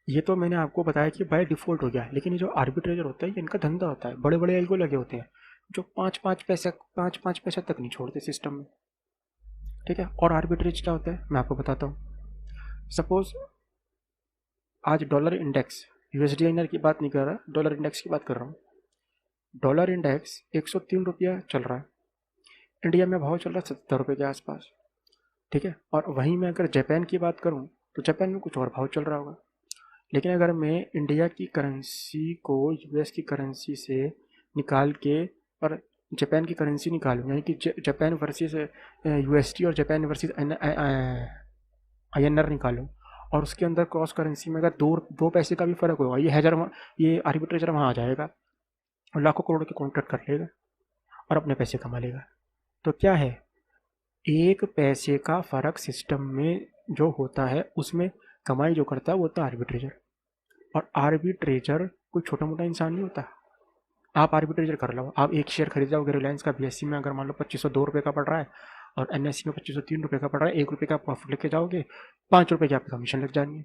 A: ये तो मैंने आपको बताया कि बाय डिफ़ॉल्ट हो गया, लेकिन ये जो आर्बिट्रेजर होता है ये इनका धंधा होता है। बड़े बड़े एल्गो लगे होते हैं जो 5-5 पैसा तक नहीं छोड़ते सिस्टम में। ठीक है, और आर्बिट्रेज क्या होता है मैं आपको बताता हूँ। सपोज आज डॉलर इंडेक्स, यूएसडी की बात नहीं कर रहा, डॉलर इंडेक्स की बात कर रहा हूँ। डॉलर इंडेक्स 103 रुपया चल रहा है, इंडिया में भाव चल रहा है 70 रुपये के आसपास। ठीक है, और वहीं मैं अगर जापान की बात करूँ तो जापान में कुछ और भाव चल रहा होगा। लेकिन अगर मैं इंडिया की करेंसी को यूएस की करेंसी से निकाल के और जापान की करेंसी निकालूँ, यानी कि जापान वर्सेस यूएसडी और जापान वर्सेस आईएनआर निकालूँ, और उसके अंदर क्रॉस करेंसी में अगर दो पैसे का भी फ़र्क होगा, ये आर्बिट्रेजर वहाँ आ जाएगा और लाखों करोड़ के कॉन्ट्रैक्ट कर लेगा और अपने पैसे कमा लेगा। तो क्या है, 1 पैसे का फ़र्क सिस्टम में जो होता है उसमें कमाई जो करता है वो होता है आर्बिट्रेजर। और आर्बिट्रेजर कोई छोटा मोटा इंसान नहीं होता। आप आर्बिट्रेजर कर लो, आप एक शेयर खरीद जाओगे रिलायंस का बीएससी में, अगर मान लो 2502 रुपये का पड़ रहा है और एनएससी में 2503 रुपये का पड़ रहा है, 1 रुपये का प्रॉफिट लेके जाओगे, 5 रुपये की आपकी कमीशन लग जाएंगे।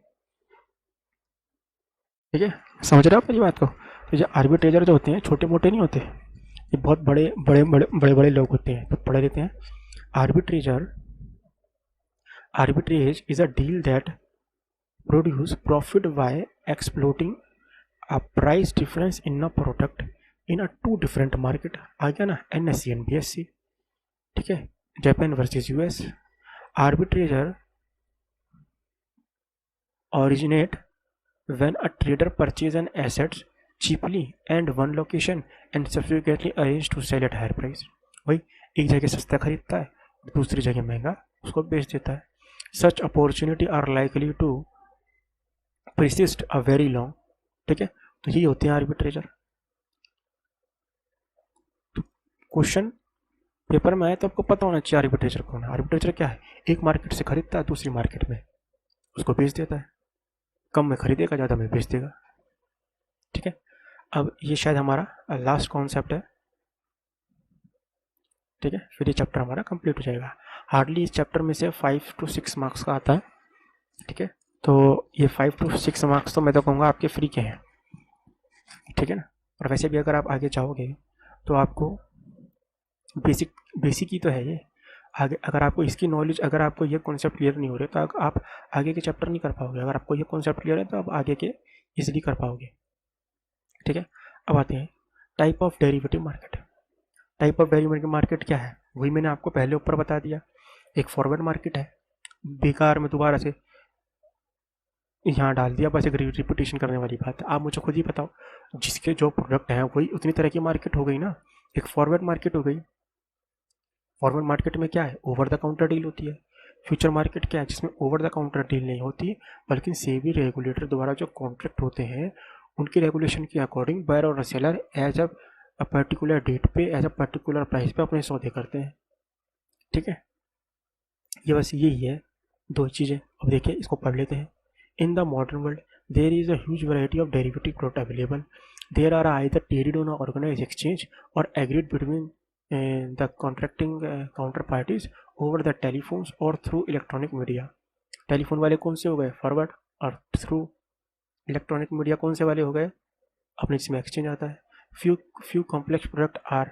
A: ठीक है, समझ रहे हो आप मेरी बात को। तो ये आर्बिट्रेजर जो होते हैं छोटे मोटे नहीं होते, ये बहुत बड़े लोग होते हैं, बहुत पढ़े रहते हैं। Arbitrage is a deal that produce profit by exploiting a price difference in a product in a 2 different market। आ गया ना एनएससी एंड बीएससी। ठीक है, Japan versus US. Arbitrager originate when a trader purchase an asset cheaply and one location and subsequently arrange to sell at higher price। वही एक जगह सस्ता खरीदता है, दूसरी जगह महंगा उसको बेच देता है। Such opportunity are likely to persist a very long। ठीक है, तो यही होते हैं आर्बिट्रेजर। तो क्वेश्चन पेपर में आए तो आपको पता होना चाहिए आर्बिट्रेजर कौन है। आर्बिट्रेजर क्या है, एक मार्केट से खरीदता है दूसरी मार्केट में उसको बेच देता है, कम में खरीदेगा ज़्यादा में बेच देगा। ठीक है, अब ये शायद हमारा लास्ट कॉन्सेप्ट है। ठीक है, फिर ये चैप्टर हमारा कंप्लीट हो जाएगा। हार्डली इस चैप्टर में से 5 to 6 मार्क्स का आता है। ठीक है, तो ये 5 to 6 मार्क्स तो मैं तो कहूँगा आपके फ्री के हैं। ठीक है ना, और वैसे भी अगर आप आगे जाओगे तो आपको बेसिक ही तो है ये। आगे अगर आपको इसकी नॉलेज, अगर आपको ये कॉन्सेप्ट क्लियर नहीं हो रहे तो आप आगे के चैप्टर नहीं कर पाओगे। अगर आपको ये कॉन्सेप्ट क्लियर है तो आप आगे के इजीली कर पाओगे। ठीक है, अब आते हैं type of derivative market. Type of derivative market क्या है, वही मैंने आपको पहले ऊपर बता दिया। एक फॉरवर्ड मार्केट है, बेकार में दोबारा से यहाँ डाल दिया, बस एक रिपीटेशन करने वाली बात है। आप मुझे खुद ही बताओ, जिसके जो प्रोडक्ट हैं वही उतनी तरह की मार्केट हो गई ना, एक फॉरवर्ड मार्केट हो गई। फॉरवर्ड मार्केट में क्या है, ओवर द काउंटर डील होती है। फ्यूचर मार्केट क्या है, जिसमें ओवर द काउंटर डील नहीं होती, बल्कि सेबी रेगुलेटर द्वारा जो कॉन्ट्रैक्ट होते हैं उनकी रेगुलेशन के अकॉर्डिंग बायर और seller as a particular date पे एज अ पर्टिकुलर प्राइस पे अपने सौदे करते हैं। ठीक है, ये बस यही है, दो चीज़ें। अब देखिए इसको पढ़ लेते हैं। In the modern world there is a huge variety of derivative product available. There are either traded on organised exchange और agreed between the contracting counterparties over the telephones or through electronic media। Telephone वाले कौन से हो गए, forward, और through electronic media कौन से वाले हो गए, अपने जिसमें एक्सचेंज आता है। few complex product are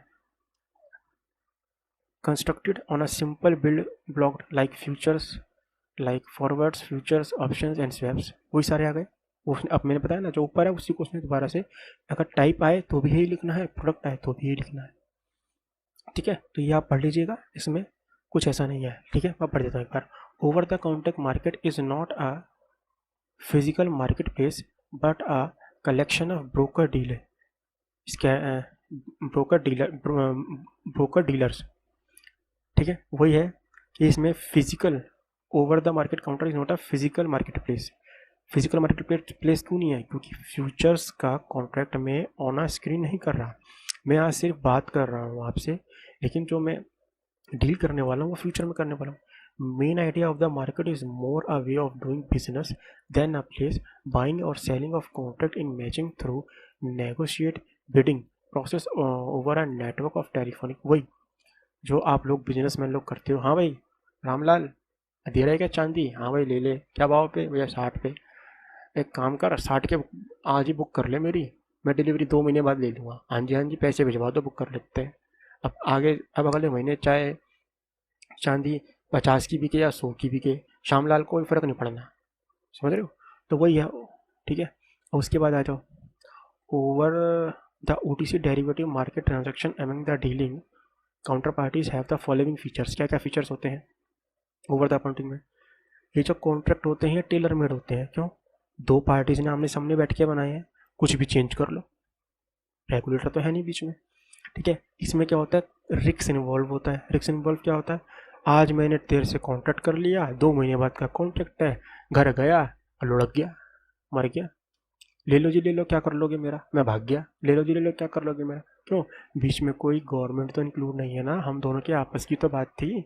A: constructed on a simple build block like futures, like forwards, futures, options and swaps। वही सारे आ गए। उसने अब मैंने बताया ना जो ऊपर है उसी को उसने दोबारा से अगर टाइप आए तो भी यही लिखना है, प्रोडक्ट आए तो भी यही लिखना है। ठीक है, तो ये आप पढ़ लीजिएगा, इसमें कुछ ऐसा नहीं है। ठीक है, मैं पढ़ देता हूँ एक बार। Over the counter market is not a physical market place but a collection of broker dealer broker dealer broker dealers. ठीक है, वही है कि इसमें physical over the market counter is not a physical market place. Physical market place क्यों नहीं है? क्योंकि फ्यूचर्स का कॉन्ट्रैक्ट में ऑन स्क्रीन नहीं कर रहा, मैं आज सिर्फ बात कर रहा हूँ आपसे, लेकिन जो मैं डील करने वाला हूँ वो फ्यूचर में करने वाला हूँ। Main idea of the market is more a way of doing business then a place buying और selling of contract in matching through negotiate bidding process over a network of telephonic. वही जो आप लोग businessman लोग करते हो। हाँ भाई रामलाल, दे रहा है क्या चांदी? हाँ भाई ले ले। क्या भाव पे? भैया 60 पे। एक काम कर 60 के आज ही बुक कर ले मेरी, मैं डिलीवरी 2 महीने बाद ले लूँगा। हाँ जी हाँ जी, पैसे भिजवा दो, बुक कर लेते हैं। अब अगले महीने चाहे चांदी 50 की बिके या 100 की बिके, श्यामलाल को कोई फ़र्क नहीं पड़ना। समझ रहे हो? तो वही है। ठीक है, और उसके बाद आ जाओ over the OTC derivative market transaction among the dealing counter parties have the following features. क्या क्या फीचर्स होते हैं ओवर द अकाउंटिंग में? ये जो कॉन्ट्रैक्ट होते हैं टेलर मेड होते हैं। क्यों? दो पार्टीज ने आमने सामने बैठ के बनाए हैं, कुछ भी चेंज कर लो, रेगुलेटर तो है नहीं बीच में। ठीक है, इसमें क्या होता है? रिक्स इन्वॉल्व होता है। रिक्स इन्वॉल्व क्या होता है? आज मैंने तेरे से कॉन्ट्रैक्ट कर लिया, 2 महीने बाद का कॉन्ट्रैक्ट है, घर गया लुढ़क गया, मर गया, ले लो जी ले लो, क्या कर लोगे मेरा? मैं भाग गया, ले लो जी ले लो, क्या कर लोगे मेरा? क्यों? बीच में कोई गवर्नमेंट तो इंक्लूड नहीं है ना, हम दोनों की आपस की तो बात थी।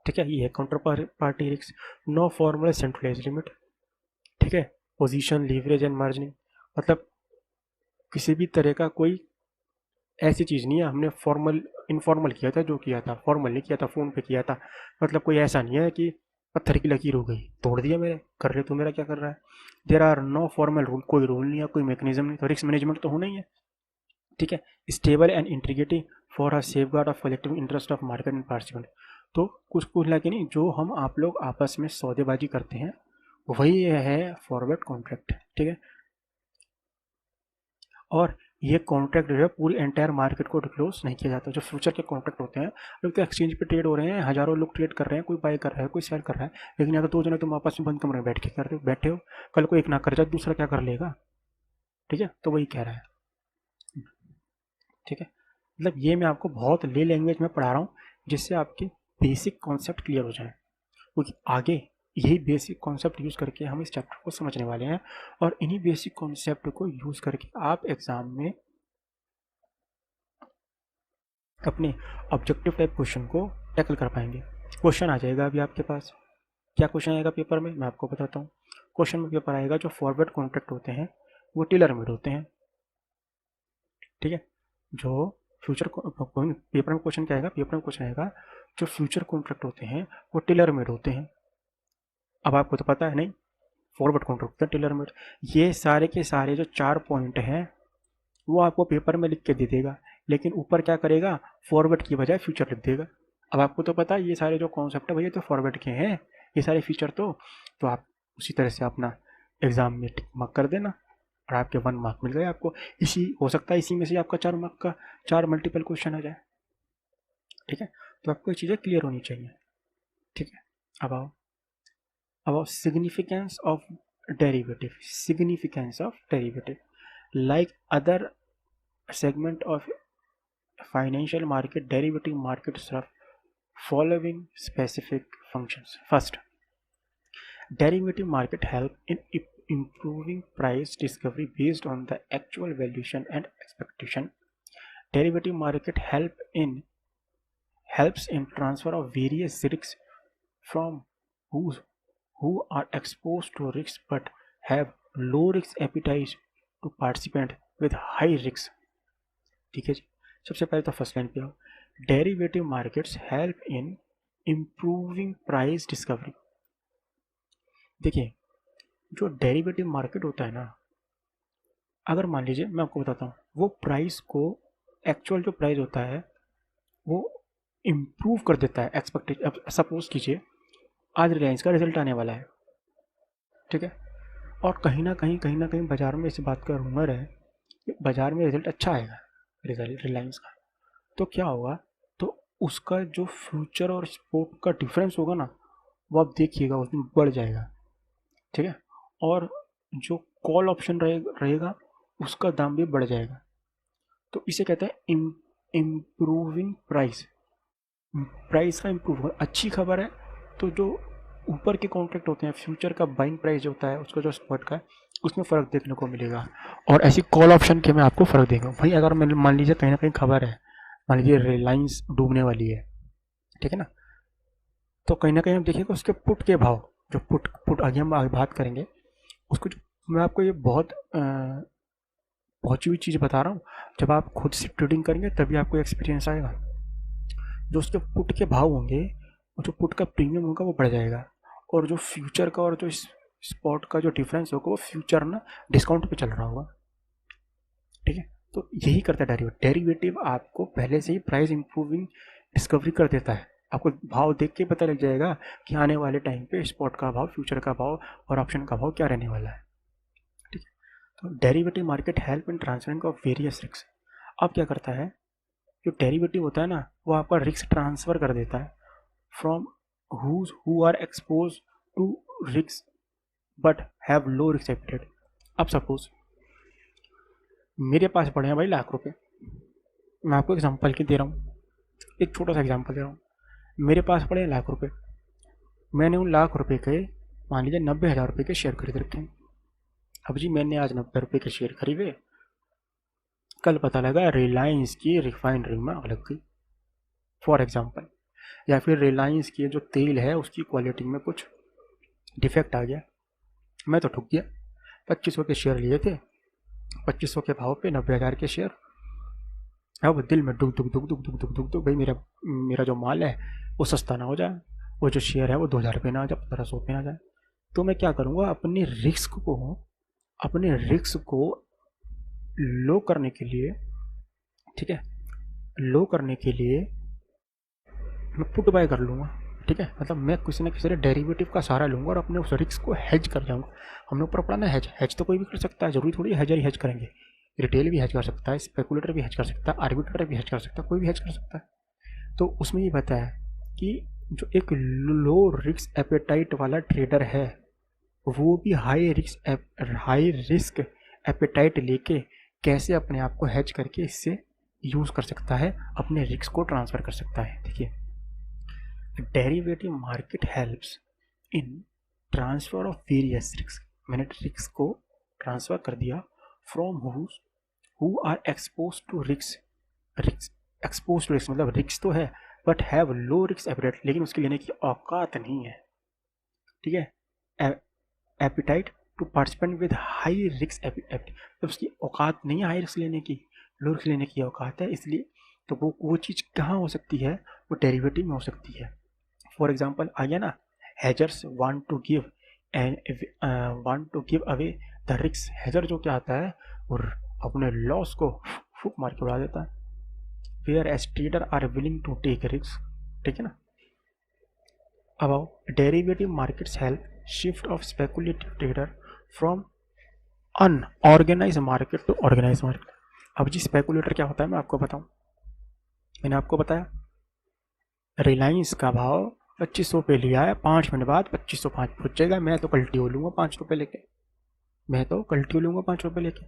A: ठीक है, ये है काउंटर पार्टी रिक्स। No formal centralize limit. ठीक है, पोजीशन लीवरेज एंड मार्जिनिंग, मतलब किसी भी तरह का कोई ऐसी चीज़ नहीं है हमने फॉर्मल इनफॉर्मल किया था, जो किया था फॉर्मल नहीं किया था, फ़ोन पे किया था। मतलब कोई ऐसा नहीं है कि पत्थर की लकीर हो गई, तोड़ दिया मेरे, कर रहे तू मेरा क्या कर रहा है। There are no formal rule, कोई रूल नहीं है, कोई मैकेनिज्म नहीं, तो रिस्क मैनेजमेंट तो होना ही है। ठीक है, stable and integrity for a safe guard of collective interest of market and participant. तो कुछ कुछ लगे नहीं, जो हम आप लोग आपस में सौदेबाजी करते हैं वही है फॉरवर्ड कॉन्ट्रैक्ट। ठीक है, और ये कॉन्ट्रैक्ट जो है पूरी एंटायर मार्केट को डिक्लोज नहीं किया जाता। जो फ्यूचर के कॉन्ट्रैक्ट होते हैं, लोग तो एक्सचेंज पे ट्रेड हो रहे हैं, हजारों लोग ट्रेड कर रहे हैं, कोई बाय कर रहा है कोई सेल कर रहा है, लेकिन अगर दो जने तुम आपस में बंद कमरे में बैठ के कर रहे हो बैठे हो, कल को एक ना कर जाए दूसरा क्या कर लेगा? ठीक है, तो वही कह रहा है। ठीक है, मतलब ये मैं आपको बहुत ले लैंग्वेज में पढ़ा रहा हूँ जिससे आपके बेसिक कॉन्सेप्ट क्लियर हो जाए, क्योंकि आगे यही बेसिक कॉन्सेप्ट यूज़ करके हम इस चैप्टर को समझने वाले हैं, और इन्हीं बेसिक कॉन्सेप्ट को यूज़ करके आप एग्ज़ाम में अपने ऑब्जेक्टिव टाइप क्वेश्चन को टैकल कर पाएंगे। क्वेश्चन आ जाएगा अभी आपके पास, क्या क्वेश्चन आएगा पेपर में मैं आपको बताता हूँ। क्वेश्चन में पेपर आएगा जो फॉरवर्ड कॉन्ट्रैक्ट होते हैं वो टेलर मेड होते हैं। ठीक है, जो फ्यूचर पेपर में क्वेश्चन क्या आएगा, पेपर में क्वेश्चन आएगा जो फ्यूचर कॉन्ट्रैक्ट होते हैं वो टेलर मेड होते हैं। अब आपको तो पता है नहीं, फॉरवर्ड कॉन्ट्रैक्ट होता है टेलर मेड। ये सारे के सारे जो 4 पॉइंट हैं वो आपको पेपर में लिख के दे देगा, लेकिन ऊपर क्या करेगा? फॉरवर्ड की बजाय फ्यूचर लिख देगा। अब आपको तो पता है ये सारे जो कॉन्सेप्ट है भैया तो फॉरवर्ड के हैं, ये सारे फीचर तो आप उसी तरह से अपना एग्जाम में टिक मार्क कर देना और आपके 1 मार्क मिल गए आपको। इसी हो सकता है इसी में से आपका 4 मार्क का 4 मल्टीपल क्वेश्चन आ जाए। ठीक है, तो आपको ये चीज़ें क्लियर होनी चाहिए। ठीक है, अब आओ significance of derivative. Significance of derivative like other segment of financial market, derivative markets serve following specific functions. First, derivative market help in improving price discovery based on the actual valuation and expectation. Derivative market helps in transfer of various risks from who who are exposed to risks but have low risk appetite to participant with high risks. ठीक है जी, सबसे पहले तो first line पे आओ। Derivative markets help in improving price discovery. देखिए, जो derivative market होता है ना, अगर मान लीजिए मैं आपको बताता हूँ, वो प्राइस को एक्चुअल जो प्राइस होता है वो इम्प्रूव कर देता है एक्सपेक्टेशन। अब सपोज कीजिए आज रिलायंस का रिजल्ट आने वाला है, ठीक है, और कहीं ना कहीं बाजार में इस बात का रूमर है कि बाजार में रिजल्ट अच्छा आएगा, रिजल्ट रिलायंस का। तो क्या होगा, तो उसका जो फ्यूचर और स्पोर्ट का डिफरेंस होगा ना, वो आप देखिएगा उस दिन बढ़ जाएगा, ठीक है। और जो कॉल ऑप्शन रहेगा उसका दाम भी बढ़ जाएगा। तो इसे कहते हैं इम्प्रूविंग प्राइस। प्राइस का इम्प्रूव अच्छी खबर है। तो जो ऊपर के कॉन्ट्रैक्ट होते हैं, फ्यूचर का बाइंग प्राइस जो होता है उसका जो स्पॉट का है, उसमें फ़र्क देखने को मिलेगा। और ऐसी कॉल ऑप्शन के मैं आपको फ़र्क देंगे भाई। अगर मैं मान लीजिए कहीं ना कहीं खबर है, मान लीजिए रिलायंस डूबने वाली है, ठीक है ना, तो कहीं ना कहीं हम देखेंगे उसके पुट के भाव, जो पुट पुट आगे हम आगे बात करेंगे उसको। जो मैं आपको ये बहुत पहुंची हुई चीज़ बता रहा हूँ, जब आप खुद से ट्रेडिंग करेंगे तभी आपको एक्सपीरियंस आएगा। जो उसके पुट के भाव होंगे, जो पुट का प्रीमियम होगा वो बढ़ जाएगा, और जो फ्यूचर का और जो स्पॉट का जो डिफरेंस होगा वो फ्यूचर ना डिस्काउंट पे चल रहा होगा, ठीक है। तो यही करता है डेरिवेटिव। डेरिवेटिव आपको पहले से ही प्राइस इंप्रूविंग डिस्कवरी कर देता है। आपको भाव देख के पता लग जाएगा कि आने वाले टाइम पे स्पॉट का भाव, फ्यूचर का भाव और ऑप्शन का भाव क्या रहने वाला है, ठीक है। तो derivative market help in transferring of various risk. अब क्या करता है, जो डेरिवेटिव होता है ना, वो आपका रिस्क ट्रांसफ़र कर देता है from who are expose to risk but have low risk appetite. अब सपोज मेरे पास पड़े हैं भाई लाख रुपए, मैं आपको एग्जांपल की दे रहा हूँ, एक छोटा सा एग्जांपल दे रहा हूँ। मेरे पास पड़े हैं लाख रुपए, मैंने उन लाख रुपए के मान लीजिए 90,000 रुपये के शेयर खरीद रखे हैं। अब जी मैंने आज 90 रुपये के शेयर खरीदे, कल पता लगा रिलायंस की रिफाइनरी में आग लग गई फॉर एग्जांपल, या फिर रिलायंस की जो तेल है उसकी क्वालिटी में कुछ डिफेक्ट आ गया, मैं तो ठुक गया। 2500 के शेयर लिए थे, 2500 के भाव पे 90,000 के शेयर। अब दिल में दुख दुख दुख दुख दुख दुख दुख दुख भाई, मेरा मेरा जो माल है वो सस्ता ना हो जाए, वो जो शेयर है वो 2,000 रुपये ना आ जाए, 1,500 पे ना जाए। तो मैं क्या करूँगा, अपने रिस्क को लो करने के लिए, ठीक है, लो करने के लिए मैं पुट बाय कर लूँगा, ठीक है। मतलब मैं किसी न किसी डेरिवेटिव का सहारा लूँगा और अपने उस रिस्क को हेज कर जाऊँगा। हमने ऊपर पढ़ा ना हेज, हेज तो कोई भी कर सकता है, ज़रूरी थोड़ी हेजर ही हेज करेंगे। रिटेल भी हेज कर सकता है, स्पेकुलेटर भी हेज कर सकता है, आर्बिट्रेटर भी हेज कर सकता है, कोई भी हेज कर सकता है। तो उसमें ये बताया कि जो एक लो रिस्क एपेटाइट वाला ट्रेडर है, वो भी हाई रिस्क एपेटाइट लेके कैसे अपने आप को हेज करके इससे यूज़ कर सकता है, अपने रिस्क को ट्रांसफ़र कर सकता है। देखिए, derivative market helps in transfer of various risk. मैंने रिस्क को ट्रांसफ़र कर दिया from who are expose to risk मतलब रिस्क तो है but have low risk appetite, लेकिन उसके लेने की औकात नहीं है, ठीक है। Appetite to participant with high risk appetite, तो उसकी औकात नहीं है हाई रिस्क लेने की, लो रिस्क लेने की औकात है। इसलिए तो वो चीज़ कहाँ हो सकती है, वो डेरिवेटिव में हो सकती है। फॉर एग्जाम्पल आ गया ना, hedgers want to give away the risk. Hedger जो क्या आता है और अपने लॉस को फूक मार के उड़ा देता है, where as trader are willing to take risk, ठीक है ना। अब derivative markets help shift of speculative trader from unorganize market to organize market. अब जी स्पेकुलेटर क्या होता है मैं आपको बताऊं, मैंने आपको बताया रिलायंस का भाव 2500 पे लिया है, 5 मिनट बाद 2505 पहुँच जाएगा, मैं तो कल्टियो लूँगा 5 रुपये लेके, मैं तो कल्टियो लूँगा 5 रुपये लेके।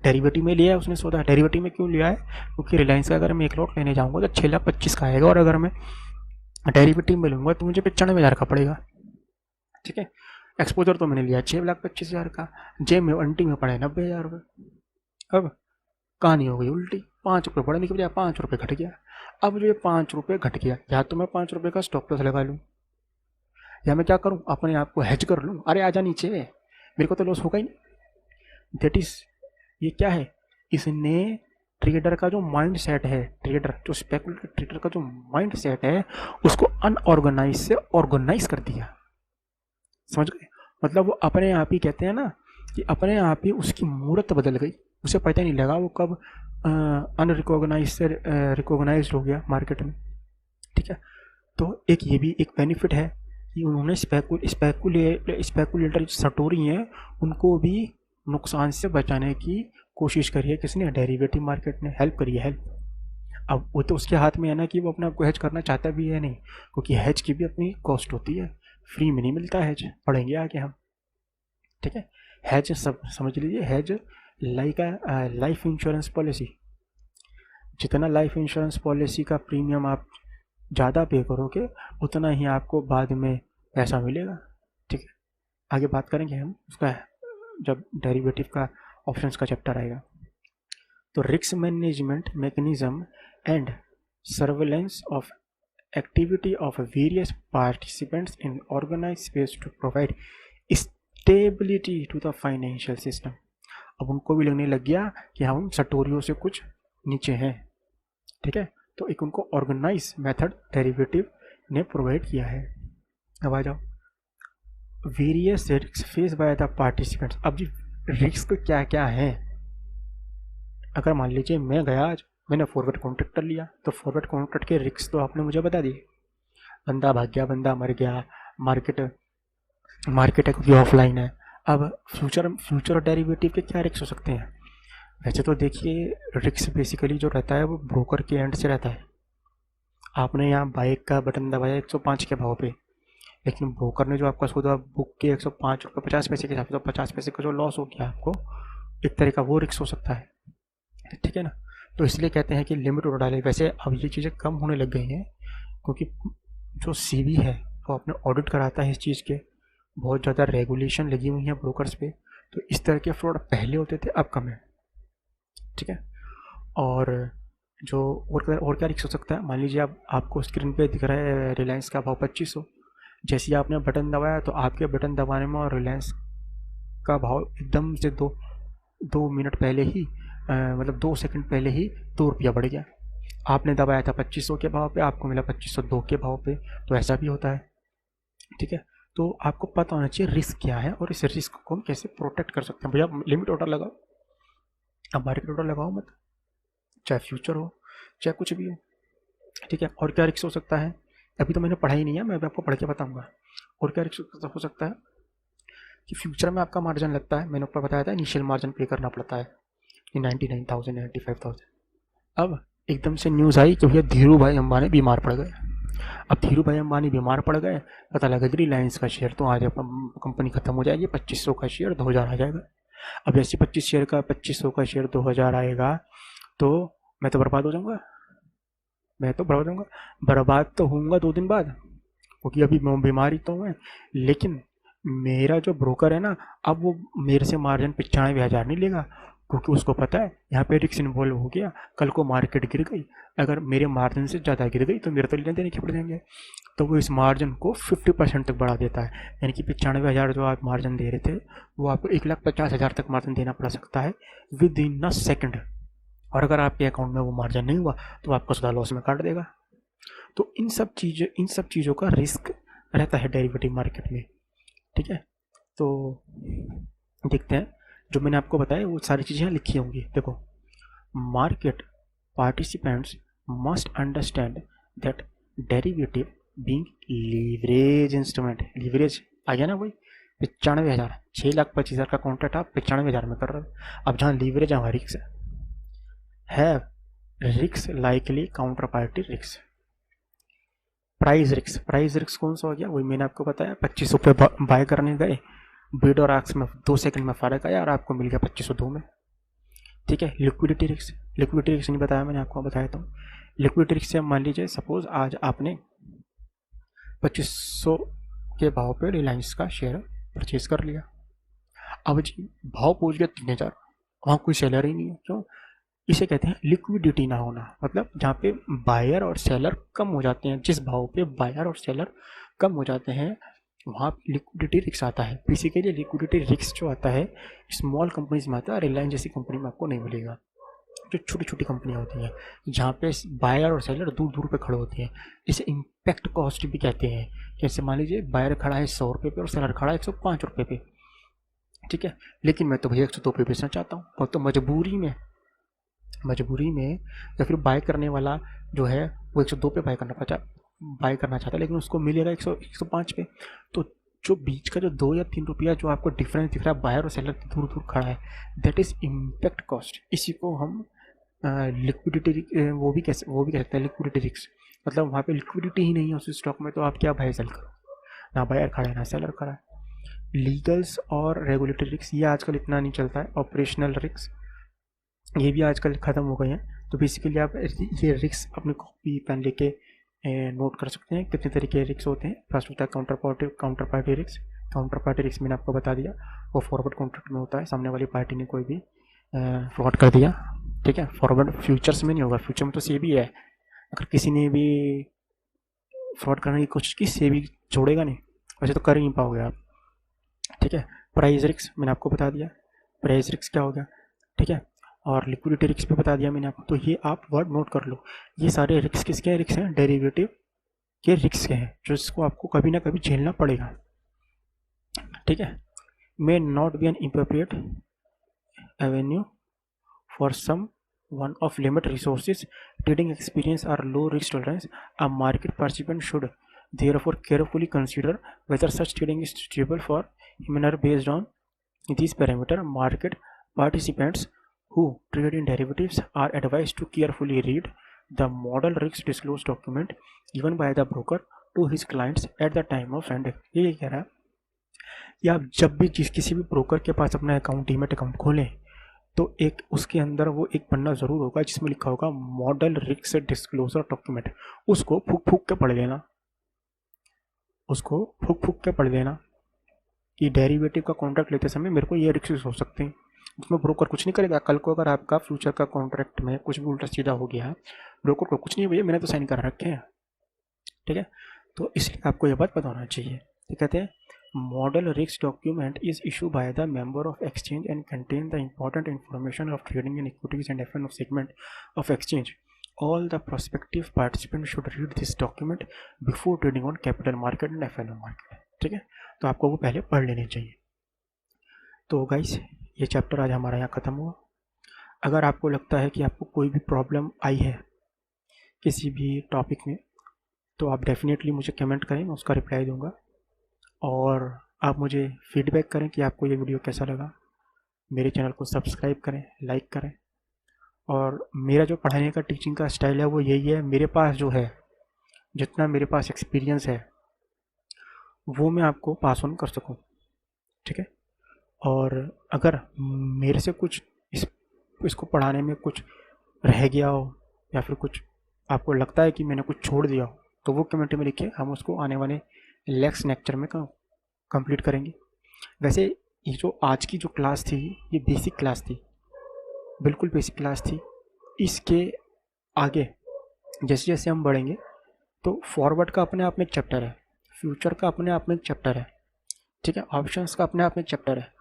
A: डेरिवेटिव में लिया है उसने सौदा, डेरिवेटिव में क्यों लिया है, क्योंकि रिलायंस का अगर मैं एक लॉट लेने जाऊँगा तो 6,25,000 का आएगा, और अगर मैं डेरिवेटिव में लूँगा तो मुझे 95,000 का पड़ेगा, ठीक है। एक्सपोजर तो मैंने लिया 6,25,000 का, जेब में अंटी में पड़े 90,000 रुपये। अब कहानी हो गई उल्टी, 5 रुपये बढ़ने की बजाय 5 रुपये घट गया। अब जो ये 5 रुपये घट गया, या तो मैं 5 रुपये का स्टॉप लॉस लगा लूँ, या मैं क्या करूँ अपने आप को हेज कर लूँ, अरे आजा नीचे, मेरे को तो लॉस होगा ही नहीं। दैट इज, ये क्या है, इसने ट्रेडर का जो माइंड सेट है, ट्रेडर जो स्पेकुलेटिव ट्रेडर का जो माइंड सेट है उसको अनऑर्गेनाइज से ऑर्गेनाइज कर दिया, समझ गए। मतलब वो अपने आप ही कहते हैं ना कि अपने आप ही उसकी मूर्त बदल गई, उसे पता नहीं लगा वो कब अनरिकॉग्नाइज से रिकॉग्नाइज हो गया मार्केट में, ठीक है। तो एक ये भी एक बेनिफिट है कि उन्होंने स्पेकुलेटर सटोरी हैं उनको भी नुकसान से बचाने की कोशिश करी है। किसने? डेरिवेटिव मार्केट ने हेल्प करी है, हेल्प। अब वो तो उसके हाथ में है ना कि वो अपने आप को हेज करना चाहता भी है नहीं, क्योंकि हेज की भी अपनी कॉस्ट होती है, फ्री में नहीं मिलता हेज, पढ़ेंगे आगे हम, ठीक है। हेज सब समझ लीजिए, hedge like life insurance policy. जितना लाइफ इंश्योरेंस पॉलिसी का प्रीमियम आप ज़्यादा पे करोगे उतना ही आपको बाद में पैसा मिलेगा, ठीक है। आगे बात करेंगे हम उसका जब डेरिवेटिव का ऑप्शंस का चैप्टर आएगा। तो risk management mechanism and surveillance of activity of various participants in organized space to provide stability to the financial system। अब उनको भी लगने लग गया कि हम सटोरियों से कुछ नीचे हैं, ठीक है। तो एक उनको ऑर्गेनाइज मेथड डेरिवेटिव ने प्रोवाइड किया है। अब आ जाओ, various risk face by the participants. अब जी रिस्क क्या क्या है? अगर मान लीजिए मैं गया आज, मैंने फॉरवर्ड कॉन्ट्रैक्ट कर लिया, तो फॉरवर्ड कॉन्ट्रैक्ट के रिस्क तो आपने मुझे बता दिए। बंदा भाग गया, बंदा मर गया, मार्केट है क्योंकि ऑफलाइन है। अब फ्यूचर डेरिवेटिव के क्या रिस्क हो सकते हैं? वैसे तो देखिए रिस्क बेसिकली जो रहता है वो ब्रोकर के एंड से रहता है। आपने यहाँ बाइक का बटन दबाया 105 के भाव पे, लेकिन ब्रोकर ने जो आपका सौदा बुक किया 105 रुपये 50 पैसे के हिसाब से, तो 50 पैसे का जो लॉस हो गया आपको, एक तरह का वो रिस्क हो सकता है, ठीक है ना। तो इसलिए कहते हैं कि लिमिट ऑर्डर डाले। वैसे अब ये चीज़ें कम होने लग गई हैं, क्योंकि जो सीबी है वो अपने ऑडिट कराता है इस चीज़ के, बहुत ज़्यादा रेगुलेशन लगी हुई है ब्रोकर्स पे। तो इस तरह के फ्रॉड पहले होते थे, अब कम है, ठीक है। और जो और क्या रिस्क हो सकता है? मान लीजिए आपको स्क्रीन पे दिख रहा है रिलायंस का भाव 2500, जैसे ही आपने बटन दबाया तो आपके बटन दबाने में और रिलायंस का भाव एकदम से दो मिनट पहले ही मतलब 2 सेकंड पहले ही 2 रुपया बढ़ गया। आपने दबाया था 2500 के भाव पे, आपको मिला 2502 के भाव पे। तो ऐसा भी होता है, ठीक है। तो आपको पता होना चाहिए रिस्क क्या है और इस रिस्क को हम कैसे प्रोटेक्ट कर सकते हैं। भैया लिमिट ऑर्डर लगाओ, अब मार्केट ऑर्डर लगाओ मत, चाहे फ्यूचर हो चाहे कुछ भी हो, ठीक है। और क्या रिस्क हो सकता है? अभी तो मैंने पढ़ा ही नहीं है, मैं अभी आपको पढ़ के बताऊंगा। और क्या रिस्क हो सकता है कि फ्यूचर में आपका मार्जिन लगता है, मैंने ऊपर बताया था इनिशियल मार्जिन पे करना पड़ता है, 99,000 95,000। अब एकदम से न्यूज़ आई कि भैया धीरू भाई अंबानी बीमार पड़ गए। अब धीरू भाई अंबानी बीमार पड़ गए, पता लगा कि रिलायंस का शेयर तो आज कंपनी खत्म हो जाएगी, 2500 का शेयर 2000 आ जाएगा। अब जैसे 2500 का शेयर 2000 आएगा तो मैं तो बर्बाद हो जाऊंगा, बर्बाद तो होऊंगा 2 दिन बाद, क्योंकि अभी बीमारी तो हूँ। लेकिन मेरा जो ब्रोकर है ना, अब वो मेरे से मार्जिन 95,000 नहीं लेगा, क्योंकि उसको पता है यहाँ पे रिस्क इन्वॉल्व हो गया, कल को मार्केट गिर गई, अगर मेरे मार्जिन से ज़्यादा गिर गई तो मेरे तो लेने देने के पड़ जाएंगे। तो वो इस मार्जिन को 50% तक बढ़ा देता है, यानी कि 95,000 जो आप मार्जिन दे रहे थे वो आपको 1,50,000 तक मार्जिन देना पड़ सकता है विद इन अ सेकेंड। और अगर आपके अकाउंट में वो मार्जिन नहीं हुआ तो आपको सदा लॉस में काट देगा। तो इन सब चीज़ों का रिस्क रहता है डेरिवेटिव मार्केट में, ठीक है। तो देखते हैं, जो मैंने आपको बताया वो सारी चीज़ें लिखी होंगी। देखो, market participants must understand that derivative being leverage instrument, leverage आ गया ना वही 95,000, 6,25,000 का कॉन्ट्रैक्ट आप 95,000 में कर रहे हो। अब जहाँ लीवरेज हमारी रिक्स है रिक्स लाइकली काउंटर पार्टी रिक्स। प्राइस रिक्स कौन सा हो गया? वही मैंने आपको बताया, 2500 पे बाय करने गए, बिड और आस्क में 2 सेकंड में फ़र्क आया और आपको मिल गया 2502 में, ठीक है। लिक्विडिटी रिक्स नहीं बताया मैंने, आपको बताया था। लिक्विडिटी रिक्स से मान लीजिए सपोज आज आपने 2500 के भाव पे रिलायंस का शेयर परचेज कर लिया। अब जी भाव पहुंच गया 3,000, वहाँ कोई सेलर ही नहीं है। क्यों? इसे कहते हैं लिक्विडिटी ना होना, मतलब जहाँ पे बायर और सेलर कम हो जाते हैं, जिस भाव पे बायर और सेलर कम हो जाते हैं वहाँ लिक्विडिटी रिस्क आता है। बेसिकली लिक्विडिटी रिस्क जो आता है स्मॉल कंपनीज में आता है, रिलायंस जैसी कंपनी में आपको नहीं मिलेगा। जो छोटी छोटी कंपनियाँ होती हैं जहाँ पे बायर और सेलर दूर दूर पे खड़े होते हैं, इसे इम्पैक्ट कॉस्ट भी कहते हैं। जैसे मान लीजिए बायर खड़ा है 100 रुपये पे और सेलर खड़ा है 105 रुपये पे, ठीक है। लेकिन मैं तो भैया 102 पे बेचना चाहता हूँ, और तो मजबूरी में या फिर बाय करने वाला जो है वो 102 पे बाय करना बाय करना चाहता है, लेकिन उसको मिलेगा 105 पे। तो जो बीच का जो 2 या 3 रुपया जो आपको डिफरेंस दिख रहा है बायर और सेलर की दूर दूर खड़ा है, दैट इज़ इम्पैक्ट कॉस्ट। इसी को हम लिक्विडिटी वो भी कह सकते हैं लिक्विडिटी रिस्क। मतलब वहाँ पे लिक्विडिटी ही नहीं है उस स्टॉक में, तो आप क्या बाय सेल करो, ना बायर खड़ा है ना सेलर खड़ा है। लीगल्स और रेगुलेटरी रिस्क ये आजकल इतना नहीं चलता है। ऑपरेशनल रिस्क ये भी आजकल ख़त्म हो गए हैं। तो बेसिकली आप ये रिस्क अपनी कॉपी पेन लेके नोट कर सकते हैं कितने तरीके के रिस्क होते हैं। फर्स्ट होता है counter party risk. Counter party risk मैंने आपको बता दिया, वो फॉरवर्ड कॉन्ट्रैक्ट में होता है। सामने वाली पार्टी ने कोई भी फ्रॉड कर दिया, ठीक है। फॉरवर्ड फ्यूचर्स में नहीं होगा, फ्यूचर में तो सेबी है। अगर किसी ने भी फ्रॉड करने की कोशिश की, सेबी छोड़ेगा नहीं, वैसे तो कर ही नहीं पाओगे आप, ठीक है। प्राइस रिस्क मैंने आपको बता दिया, प्राइस रिस्क क्या हो गया, ठीक है। और लिक्विडिटी रिस्क भी बता दिया मैंने आपको। तो ये आप वर्ड नोट कर लो, ये सारे रिस्क किसके रिस्क हैं, डेरिवेटिव के रिस्क हैं, जो इसको आपको कभी ना कभी झेलना पड़ेगा, ठीक है। May not be an inappropriate avenue for some one of limited resources, trading experience or low risk tolerance. A market participant should therefore carefully consider whether such trading is suitable for him based on these parameters. Market participants who trade in derivatives are advised to carefully read the model risk disclosure document given by the broker to his clients at the time of sending. ये कह रहा है कि आप जब भी किसी भी ब्रोकर के पास अपना अकाउंट डीमैट अकाउंट खोलें, तो एक उसके अंदर वो एक पन्ना ज़रूर होगा जिसमें लिखा होगा मॉडल रिस्क डिस्क्लोजर डॉक्यूमेंट। उसको फूक फूक के पढ़ लेना, उसको फूक फूक के पढ़ लेना कि डेरिवेटिव का कॉन्ट्रैक्ट लेते समय मेरे को ये रिस्क हो सकते हैं। उसमें ब्रोकर कुछ नहीं करेगा। कल को अगर आपका फ्यूचर का कॉन्ट्रैक्ट में कुछ भी उल्टा सीधा हो गया है, ब्रोकर को कुछ नहीं, भैया मैंने तो साइन कर रखे हैं, ठीक है। तो इसलिए आपको ये बात पता होना चाहिए। तो कहते हैं model risk document is issued by the member of exchange and contain the important information of trading in equities and F&O segment of exchange. All the prospective participants should read this document before trading on capital market and F&O market, ठीक है। तो आपको वो पहले पढ़ लेने चाहिए। तो गाइस ये चैप्टर आज हमारा यहाँ ख़त्म हुआ। अगर आपको लगता है कि आपको कोई भी प्रॉब्लम आई है किसी भी टॉपिक में, तो आप डेफिनेटली मुझे कमेंट करें, मैं उसका रिप्लाई दूंगा। और आप मुझे फीडबैक करें कि आपको ये वीडियो कैसा लगा। मेरे चैनल को सब्सक्राइब करें, लाइक करें। और मेरा जो पढ़ाने का टीचिंग का स्टाइल है वो यही है, मेरे पास जो है जितना मेरे पास एक्सपीरियंस है वो मैं आपको पास ऑन कर सकूं, ठीक है। और अगर मेरे से कुछ इसको पढ़ाने में कुछ रह गया हो या फिर कुछ आपको लगता है कि मैंने कुछ छोड़ दिया हो, तो वो कमेंट में लिखिए, हम उसको आने वाले नेक्स्ट लेक्चर में कंप्लीट करेंगे। वैसे ये जो आज की जो क्लास थी ये बेसिक क्लास थी, बिल्कुल बेसिक क्लास थी। इसके आगे जैसे जैसे हम बढ़ेंगे तो फॉरवर्ड का अपने आप में एक चैप्टर है, फ्यूचर का अपने आप में एक चैप्टर है, ठीक है, ऑप्शंस का अपने आप में एक चैप्टर है।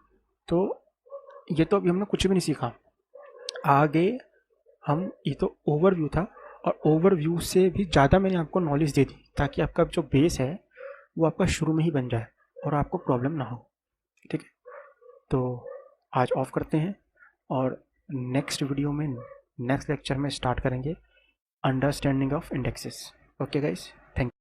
A: तो ये तो अभी हमने कुछ भी नहीं सीखा, आगे हम ये तो ओवरव्यू था, और ओवरव्यू से भी ज़्यादा मैंने आपको नॉलेज दे दी ताकि आपका जो बेस है वो आपका शुरू में ही बन जाए और आपको प्रॉब्लम ना हो, ठीक है। तो आज ऑफ करते हैं और नेक्स्ट वीडियो में नेक्स्ट लेक्चर में स्टार्ट करेंगे understanding of indexes. Okay guys, thank you.